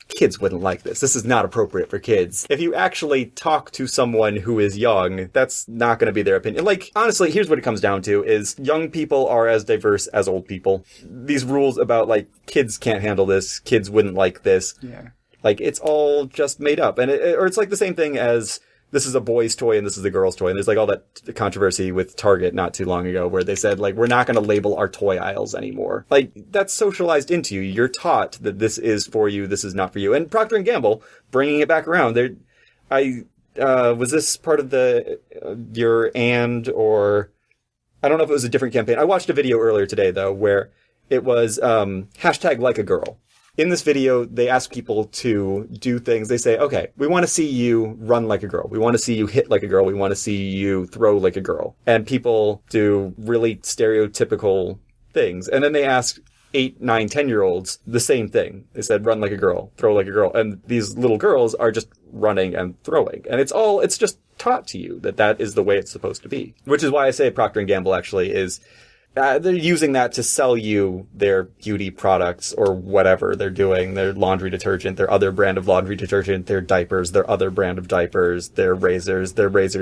kids wouldn't like this. This is not appropriate for kids. If you actually talk to someone who is young, that's not going to be their opinion. Like, honestly, here's what it comes down to is young people are as diverse as old people. These rules about, like, kids can't handle this, kids wouldn't like this. Yeah. Like, it's all just made up. And or it's like the same thing as this is a boy's toy and this is a girl's toy. And there's like all that controversy with Target not too long ago where they said, like, we're not going to label our toy aisles anymore. Like, that's socialized into you. You're taught that this is for you, this is not for you. And Procter and Gamble, bringing it back around, was this part of or I don't know if it was a different campaign. I watched a video earlier today, though, where it was hashtag like a girl. In this video, they ask people to do things. They say, okay, we want to see you run like a girl. We want to see you hit like a girl. We want to see you throw like a girl. And people do really stereotypical things. And then they ask 8, 9, 10-year-olds the same thing. They said, run like a girl, throw like a girl. And these little girls are just running and throwing. And it's just taught to you that is the way it's supposed to be. Which is why I say Procter & Gamble actually is... they're using that to sell you their beauty products or whatever they're doing, their laundry detergent, their other brand of laundry detergent, their diapers, their other brand of diapers, their razors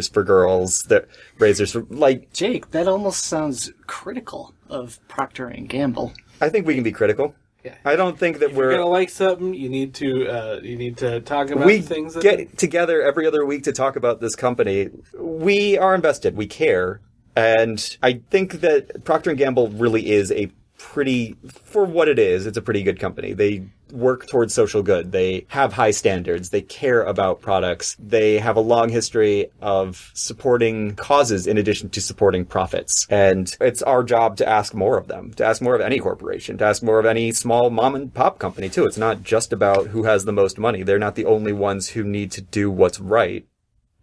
for girls, their razors for, like... Jake, that almost sounds critical of Procter and Gamble. I think we can be critical. Yeah. I don't think that we're... If you're gonna like something, you need to talk about things that... We get together every other week to talk about this company. We are invested. We care. And I think that Procter & Gamble really is a pretty, for what it is, it's a pretty good company. They work towards social good. They have high standards. They care about products. They have a long history of supporting causes in addition to supporting profits. And it's our job to ask more of them, to ask more of any corporation, to ask more of any small mom and pop company too. It's not just about who has the most money. They're not the only ones who need to do what's right.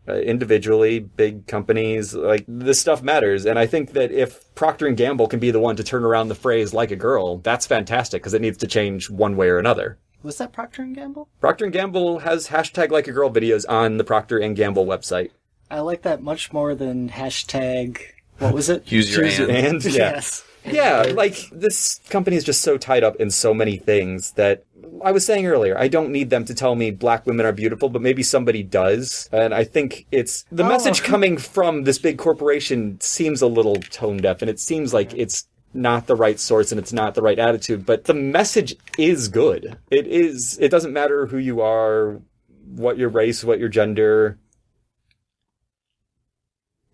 Individually, big companies, like, this stuff matters. And I think that if Procter and Gamble can be the one to turn around the phrase "like a girl," that's fantastic, because it needs to change one way or another. Was that Procter and Gamble? Procter and Gamble has hashtag "like a girl" videos on the Procter and Gamble website. I like that much more than hashtag, what was it? Use your hand. Yeah. Yes. Yeah, like, this company is just so tied up in so many things that I was saying earlier, I don't need them to tell me black women are beautiful, but maybe somebody does. And I think it's the message coming from this big corporation seems a little tone deaf, and it seems like it's not the right source and it's not the right attitude, but the message is good. It doesn't matter who you are, what your race, what your gender.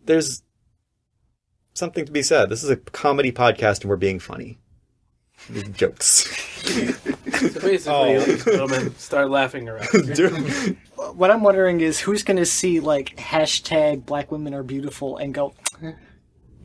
There's something to be said. This is a comedy podcast and we're being funny. These jokes. So basically, ladies and gentlemen, start laughing around. What I'm wondering is who's going to see, like, hashtag black women are beautiful and go,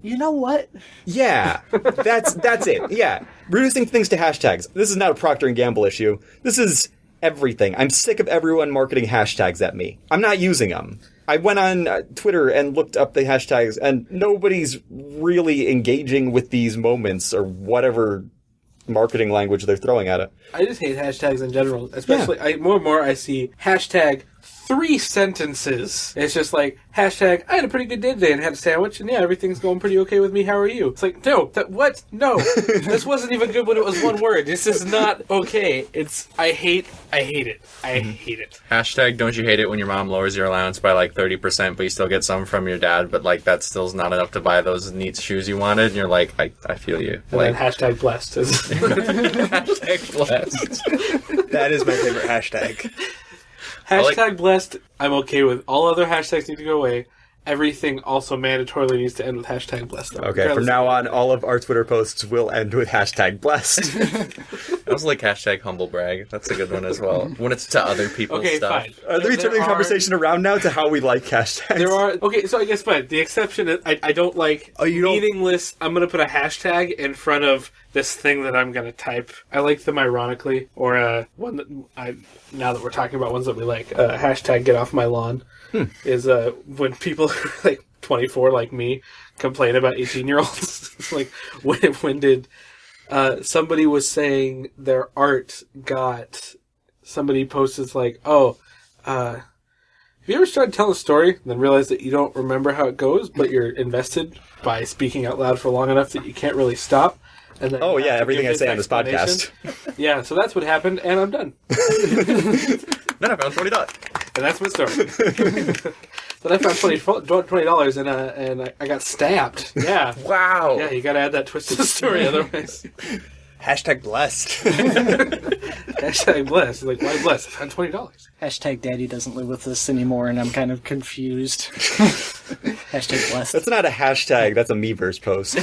you know what? Yeah, that's it. Yeah, reducing things to hashtags. This is not a Procter and Gamble issue. This is everything. I'm sick of everyone marketing hashtags at me. I'm not using them. I went on Twitter and looked up the hashtags, and nobody's really engaging with these moments or whatever marketing language they're throwing at it. I just hate hashtags in general. Especially, more and more I see hashtag 3 sentences. It's just like, hashtag, I had a pretty good day today and had a sandwich, and yeah, everything's going pretty okay with me. How are you? It's like, no, what? No. This wasn't even good when it was one word. This is not okay. I hate it. I hate it. Hashtag, don't you hate it when your mom lowers your allowance by like 30%, but you still get some from your dad, but like that still's not enough to buy those neat shoes you wanted, and you're like, I feel you. And like, then hashtag blessed. hashtag blessed. That is my favorite hashtag. Hashtag blessed, I'm okay with. All other hashtags need to go away. Everything also mandatorily needs to end with hashtag blessed. Though. Okay, from now on, all of our Twitter posts will end with hashtag blessed. I also like hashtag humble brag. That's a good one as well. When it's to other people's stuff. Fine. Are we turning the conversation around now to how we like hashtags? There are... Okay, so I guess fine. The exception is I don't like meaningless... I'm going to put a hashtag in front of this thing that I'm going to type. I like them ironically, or one that now that we're talking about ones that we like, hashtag get off my lawn is when people who are like 24 like me complain about 18-year-olds. It's like, when did... somebody was saying their art got... Somebody posted like, have you ever started telling a story and then realized that you don't remember how it goes, but you're invested by speaking out loud for long enough that you can't really stop? And then everything I say on this podcast. Yeah, so that's what happened, and I'm done. Then I found $20. And that's my story. Then I found $20 and I got stabbed. Yeah. Wow. Yeah, you gotta add that twist to the story, otherwise. Hashtag blessed. Hashtag blessed. Like, why blessed? I found $20. Hashtag daddy doesn't live with us anymore and I'm kind of confused. Hashtag blessed. That's not a hashtag, that's a Meverse post.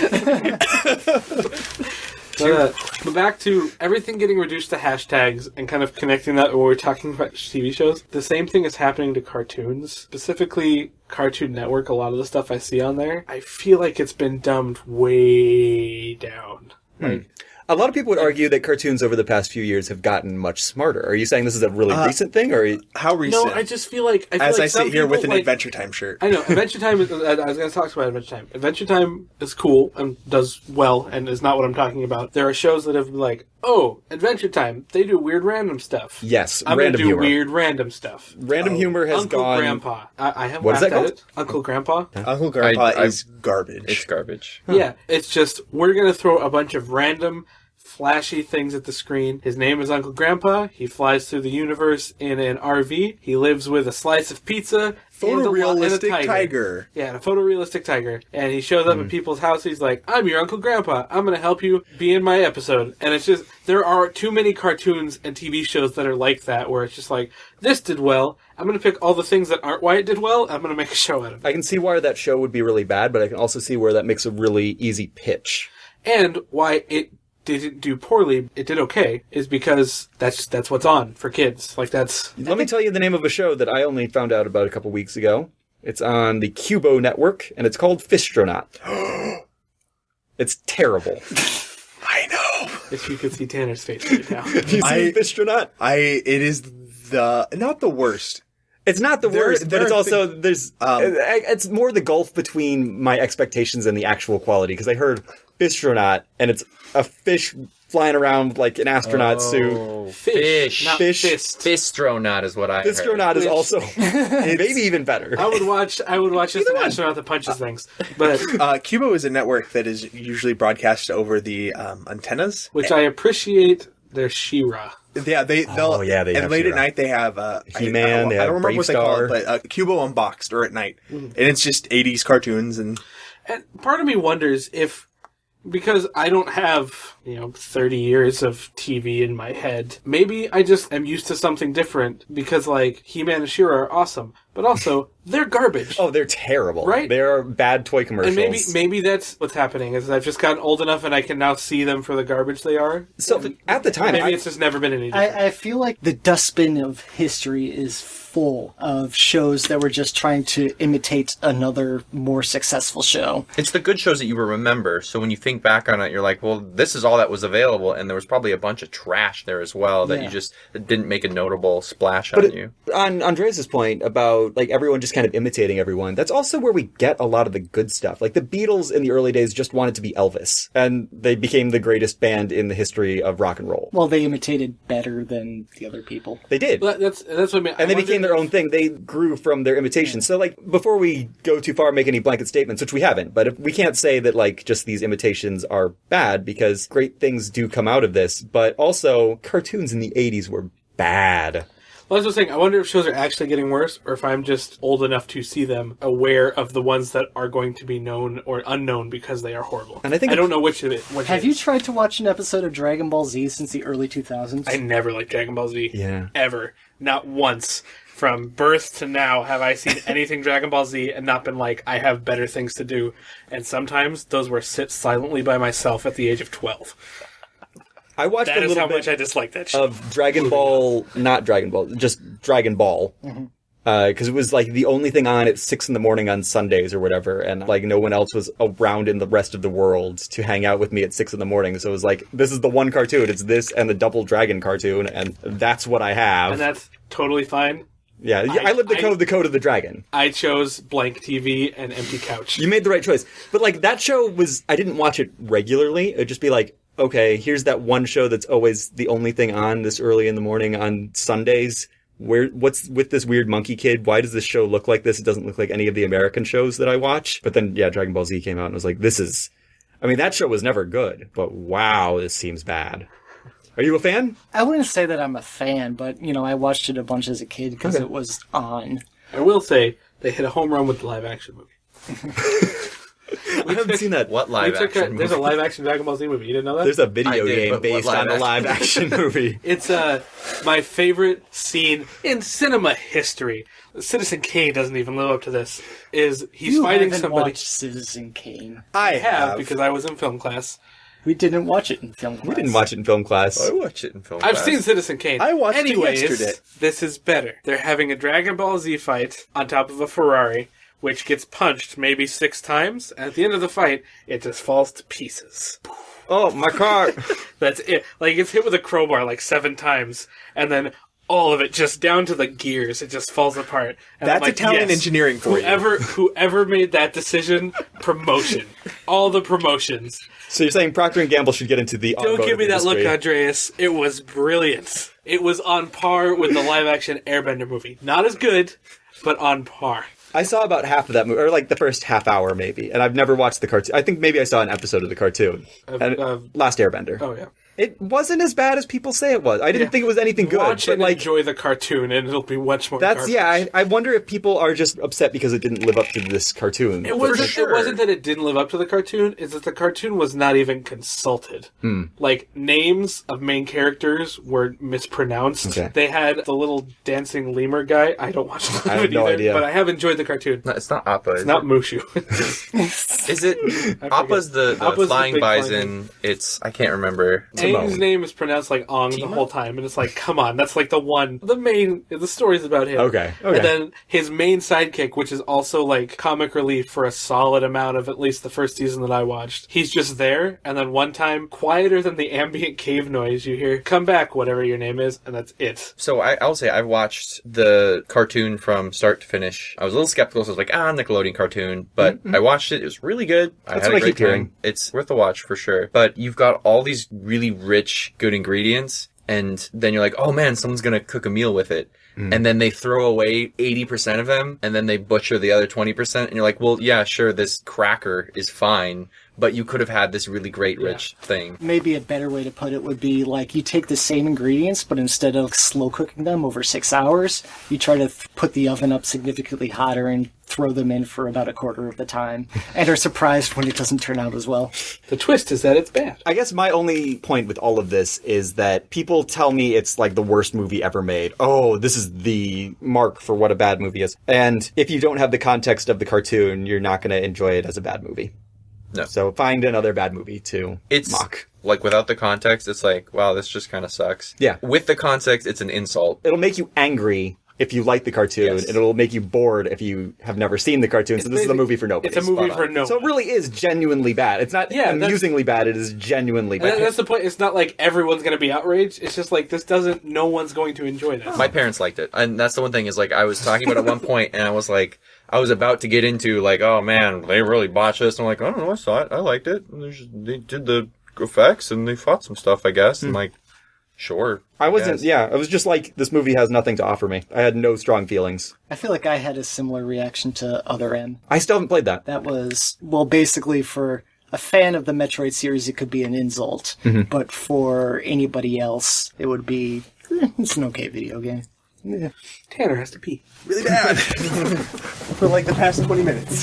But back to everything getting reduced to hashtags and kind of connecting that when we're talking about TV shows. The same thing is happening to cartoons. Specifically, Cartoon Network, a lot of the stuff I see on there, I feel like it's been dumbed way down. Like, A lot of people would argue that cartoons over the past few years have gotten much smarter. Are you saying this is a really recent thing, or how recent? No, I just feel like I some sit here with an people, Adventure Time shirt. I know Adventure Time. I was going to talk about Adventure Time. Adventure Time is cool and does well, and is not what I'm talking about. There are shows that have been like, oh, Adventure Time, they do weird random stuff. Yes, I'm random gonna do humor. weird random stuff. Random humor has Uncle gone. Grandpa. I have What is laughed that at called? it. Uncle Grandpa. Uncle Grandpa is garbage. It's garbage. Yeah, it's just we're gonna throw a bunch of random, flashy things at the screen. His name is Uncle Grandpa. He flies through the universe in an RV. He lives with a slice of pizza. Photorealistic and a tiger. Yeah, and a photorealistic tiger. And he shows up at people's houses. He's like, I'm your Uncle Grandpa. I'm going to help you be in my episode. And it's just, there are too many cartoons and TV shows that are like that, where it's just like, this did well. I'm going to pick all the things that aren't why it did well. I'm going to make a show out of it. I can see why that show would be really bad, but I can also see where that makes a really easy pitch. And why it didn't do poorly, it did okay, is because that's what's on for kids. Like, that's... Let me tell you the name of a show that I only found out about a couple weeks ago. It's on the Cubo network, and it's called Fistronaut. It's terrible. I know. If you could see Tanner's face right now. Have you seen Fistronaut? It is not the worst. It's not the worst, but it's also, it's more the gulf between my expectations and the actual quality, because I heard Fistronaut, and it's a fish flying around like an astronaut suit. Fish. Not Fish. fist. Fistronaut is what I heard. Fistronaut is also maybe even better. I would watch just an astronaut that punches things. But Cubo is a network that is usually broadcast over the antennas. which I appreciate their She-Ra. Yeah, they they have and late She-Ra. at night they have He-Man, they I have don't remember what they call it, Bravestar. but Cubo Unboxed or at night, and it's just 80s cartoons and And part of me wonders if, because I don't have, 30 years of TV in my head, maybe I just am used to something different because, like, He-Man and She-Ra are awesome, but also, they're garbage. Oh, they're terrible. Right? They're bad toy commercials. And maybe that's what's happening, is I've just gotten old enough and I can now see them for the garbage they are. So, at the time, Maybe it's just never been any different. I feel like the dustbin of history is full of shows that were just trying to imitate another more successful show. It's the good shows that you will remember. So when you think back on it, you're like, well, this is all that was available, and there was probably a bunch of trash there as well that Yeah. you just didn't make a notable splash on you. on Andreas' point about like everyone just kind of imitating everyone, that's also where we get a lot of the good stuff. Like the Beatles in the early days just wanted to be Elvis, and they became the greatest band in the history of rock and roll. Well, they imitated better than the other people. They did. But that's what I mean. And they became their own thing. They grew from their imitation. So, like, before we go too far, make any blanket statements, which we haven't, but if we can't say that, like, just these imitations are bad, because great things do come out of this, but also, cartoons in the 80s were bad. Well, I was just saying, I wonder if shows are actually getting worse, or if I'm just old enough to see them, aware of the ones that are going to be known or unknown because they are horrible. And I think don't know which of it. Have you tried to watch an episode of Dragon Ball Z since the early 2000s? I never liked Dragon Ball Z. Yeah. Ever. Not once. From birth to now have I seen anything Dragon Ball Z and not been like, I have better things to do. And sometimes those were sit silently by myself at the age of 12. I watched That a is little how bit much I dislike that show. of Dragon Ball, not Dragon Ball, just Dragon Ball. Because it was like the only thing on at 6 a.m. on Sundays or whatever, and like no one else was around in the rest of the world to hang out with me at 6 a.m. So it was like, this is the one cartoon. It's this and the Double Dragon cartoon, and that's what I have. And that's totally fine. Yeah, I lived the code of the dragon. I chose blank TV and empty couch. You made the right choice. But like that show was, I didn't watch it regularly. It'd just be like, okay, here's that one show that's always the only thing on this early in the morning on Sundays. What's with this weird monkey kid? Why does this show look like this? It doesn't look like any of the American shows that I watch. But then, yeah, Dragon Ball Z came out and I was like, that show was never good, but wow, this seems bad. Are you a fan? I wouldn't say that I'm a fan, but, I watched it a bunch as a kid because it was on. I will say, they hit a home run with the live action movie. I haven't seen that. What live action There's a movie? live action Dragon Ball Z movie. You didn't know that? There's a video I did, game but what based on a live action movie. It's my favorite scene in cinema history. Citizen Kane doesn't even live up to this. He's You fighting haven't somebody. watched Citizen Kane. I have because I was in film class. We didn't watch it in film class. We didn't watch it in film class. I watch it in film I've class. seen Citizen Kane. I watched it Anyways, yesterday. this is better. They're having a Dragon Ball Z fight on top of a Ferrari, which gets punched maybe 6 times. And at the end of the fight, it just falls to pieces. Oh, my car. That's it. Like, it gets hit with a crowbar like 7 times, and then all of it, just down to the gears, it just falls apart. And I'm That's like, Italian yes, engineering for you. Whoever made that decision, promotion. All the promotions. So you're saying Procter and Gamble should get into the Don't automotive give me that look, industry. Andreas. It was brilliant. It was on par with the live-action Airbender movie. Not as good, but on par. I saw about half of that movie, or like the first half hour maybe, and I've never watched the cartoon. I think maybe I saw an episode of the cartoon. Last Airbender. Oh, yeah. It wasn't as bad as people say it was. I didn't think it was anything good. Watch but and like, enjoy the cartoon, and it'll be much more. that's garbage. I wonder if people are just upset because it didn't live up to this cartoon. It wasn't, sure. it wasn't that it didn't live up to the cartoon, it's that the cartoon was not even consulted. Like, names of main characters were mispronounced. Okay. They had the little dancing lemur guy. I don't watch the I have no either, idea. but I have enjoyed the cartoon. No, it's not Appa. It's not Mushu. Is it? Appa's the Appa's the flying big bison. It's I can't remember. Aang's name is pronounced like Ong the whole time, and it's like, come on, that's like the story's about him. Okay. And then his main sidekick, which is also like comic relief for a solid amount of at least the first season that I watched, he's just there, and then one time, quieter than the ambient cave noise, you hear, come back, whatever your name is, and that's it. So I'll say I watched the cartoon from start to finish. I was a little skeptical, so I was like, Nickelodeon cartoon. But I watched it. It was really good. I had a great time. It's worth a watch for sure. But you've got all these really rich, good ingredients, and then you're like, oh man, someone's going to cook a meal with it. And then they throw away 80% of them, and then they butcher the other 20%, and you're like, well, yeah, sure, this cracker is fine, but you could have had this really great, rich thing. Maybe a better way to put it would be like you take the same ingredients, but instead of slow cooking them over 6 hours, you try to put the oven up significantly hotter and throw them in for about a quarter of the time, and are surprised when it doesn't turn out as well. The twist is that it's bad. I guess my only point with all of this is that people tell me it's like the worst movie ever made. Oh, this is the mark for what a bad movie is. And if you don't have the context of the cartoon, you're not going to enjoy it as a bad movie. No. So find another bad movie to mock. Like, without the context, it's like, wow, this just kind of sucks. Yeah. With the context, it's an insult. It'll make you angry if you like the cartoon, and it'll make you bored if you have never seen the cartoon. So this is a movie for nobody. It's a movie for nobody. So it really is genuinely bad. It's not amusingly bad. It is genuinely bad. That's the point. It's not like everyone's going to be outraged. It's just like no one's going to enjoy this. My parents liked it. And that's the one thing is, like, I was talking about at one point, and I was like, I was about to get into, like, oh man, they really botched this. And I'm like, I don't know, I saw it. I liked it. They did the effects, and they fought some stuff, I guess. And like, sure. I wasn't, I was just like, this movie has nothing to offer me. I had no strong feelings. I feel like I had a similar reaction to Other M. I still haven't played that. That was, well, basically for a fan of the Metroid series, it could be an insult. But for anybody else, it would be, it's an okay video game. Yeah. Tanner has to pee. Really bad. For like the past 20 minutes.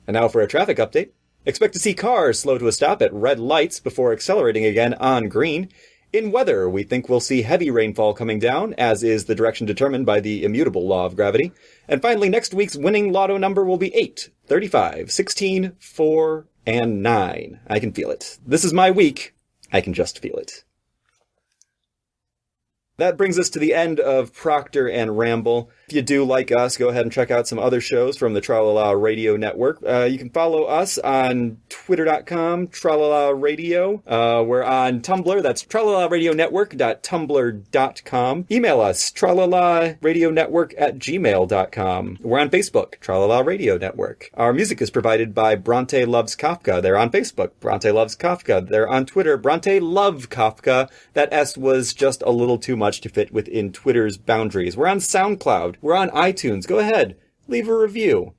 And now for a traffic update. Expect to see cars slow to a stop at red lights before accelerating again on green. In weather, we think we'll see heavy rainfall coming down, as is the direction determined by the immutable law of gravity. And finally, next week's winning lotto number will be 8, 35, 16, 4, and 9. I can feel it. This is my week. I can just feel it. That brings us to the end of Procter and Ramble. If you do like us, go ahead and check out some other shows from the Tralala Radio Network. You can follow us on twitter.com, Tralala Radio. We're on Tumblr, that's tralalaradionetwork.tumblr.com. Email us, tralalaradionetwork@gmail.com. We're on Facebook, Tralala Radio Network. Our music is provided by Bronte Loves Kafka. They're on Facebook, Bronte Loves Kafka. They're on Twitter, Bronte Love Kafka. That S was just a little too much to fit within Twitter's boundaries. We're on SoundCloud. We're on iTunes. Go ahead. Leave a review.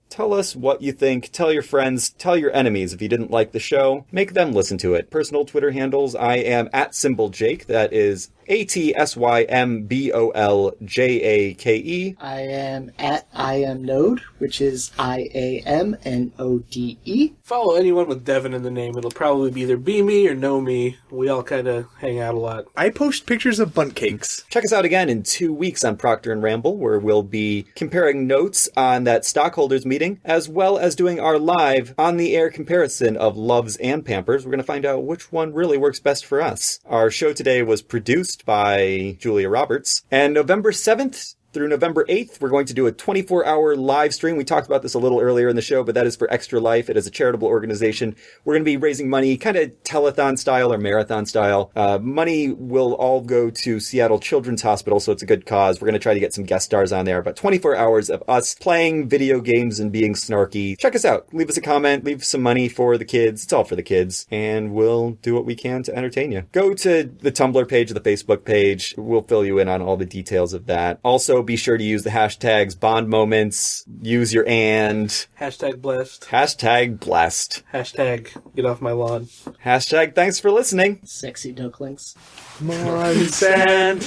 Tell us what you think. Tell your friends. Tell your enemies if you didn't like the show. Make them listen to it. Personal Twitter handles. I am @SymbolJake. That is ATSYMBOLJAKE. I am at IamNode, which is IAMNODE. Follow anyone with Devin in the name. It'll probably be either be me or know me. We all kind of hang out a lot. I post pictures of bundt cakes. Check us out again in 2 weeks on Procter and Ramble, where we'll be comparing notes on that stockholders meeting, as well as doing our live on-the-air comparison of Loves and Pampers. We're going to find out which one really works best for us. Our show today was produced by Julia Roberts, and November 7th through November 8th, we're going to do a 24-hour live stream. We talked about this a little earlier in the show, but that is for Extra Life. It is a charitable organization. We're going to be raising money, kind of telethon style or marathon style. Money will all go to Seattle Children's Hospital, so it's a good cause. We're going to try to get some guest stars on there, but 24 hours of us playing video games and being snarky. Check us out. Leave us a comment. Leave some money for the kids. It's all for the kids, and we'll do what we can to entertain you. Go to the Tumblr page, the Facebook page. We'll fill you in on all the details of that. Also, be sure to use the hashtags Bond Moments, use your and. Hashtag blessed. Hashtag blessed. Hashtag get off my lawn. Hashtag thanks for listening. Sexy ducklings. Monsanto.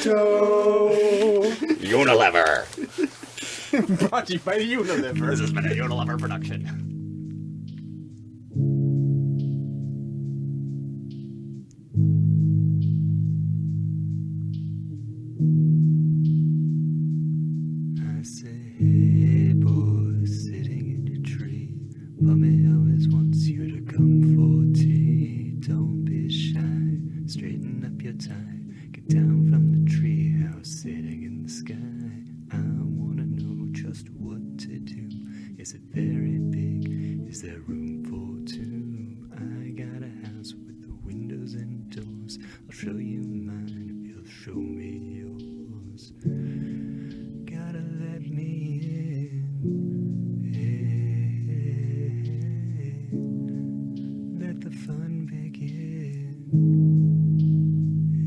Unilever. Brought to you by Unilever. This has been a Unilever production. I say, hey boy, sitting in your tree. Mommy always wants you to come for tea. Don't be shy, straighten up your tie. Get down from the tree house, sitting in the sky. I wanna know just what to do. Is it very big? Is there room for two? I got a house with the windows and doors. I'll show you mine if you'll show me yours. Gotta let me in. Hey, let the fun begin.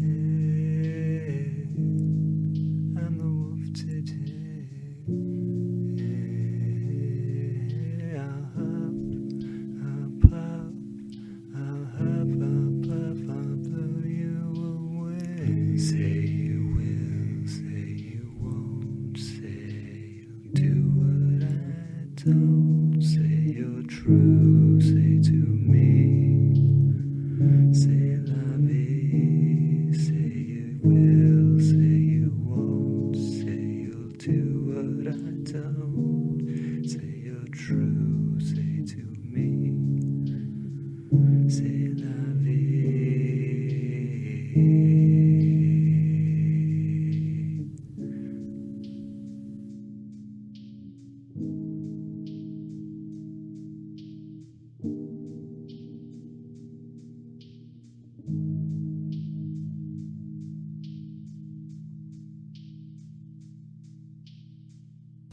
Hey, I'm the wolf today. Hey, I'll huff, I'll puff, I'll huff, I'll puff, I'll blow you away. Say you will, say you won't, say you'll do what I don't, say you're true, say to me, say la vie, say you will, say you won't, say you'll do what I don't, say you're true, say to me, say la vie.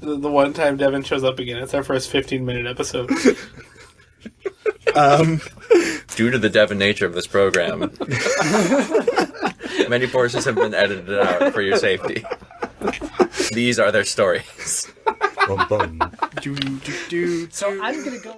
The one time Devin shows up again, it's our first 15-minute episode. Due to the Devon nature of this program, many portions have been edited out for your safety. These are their stories. Do, do, do, So I'm gonna go.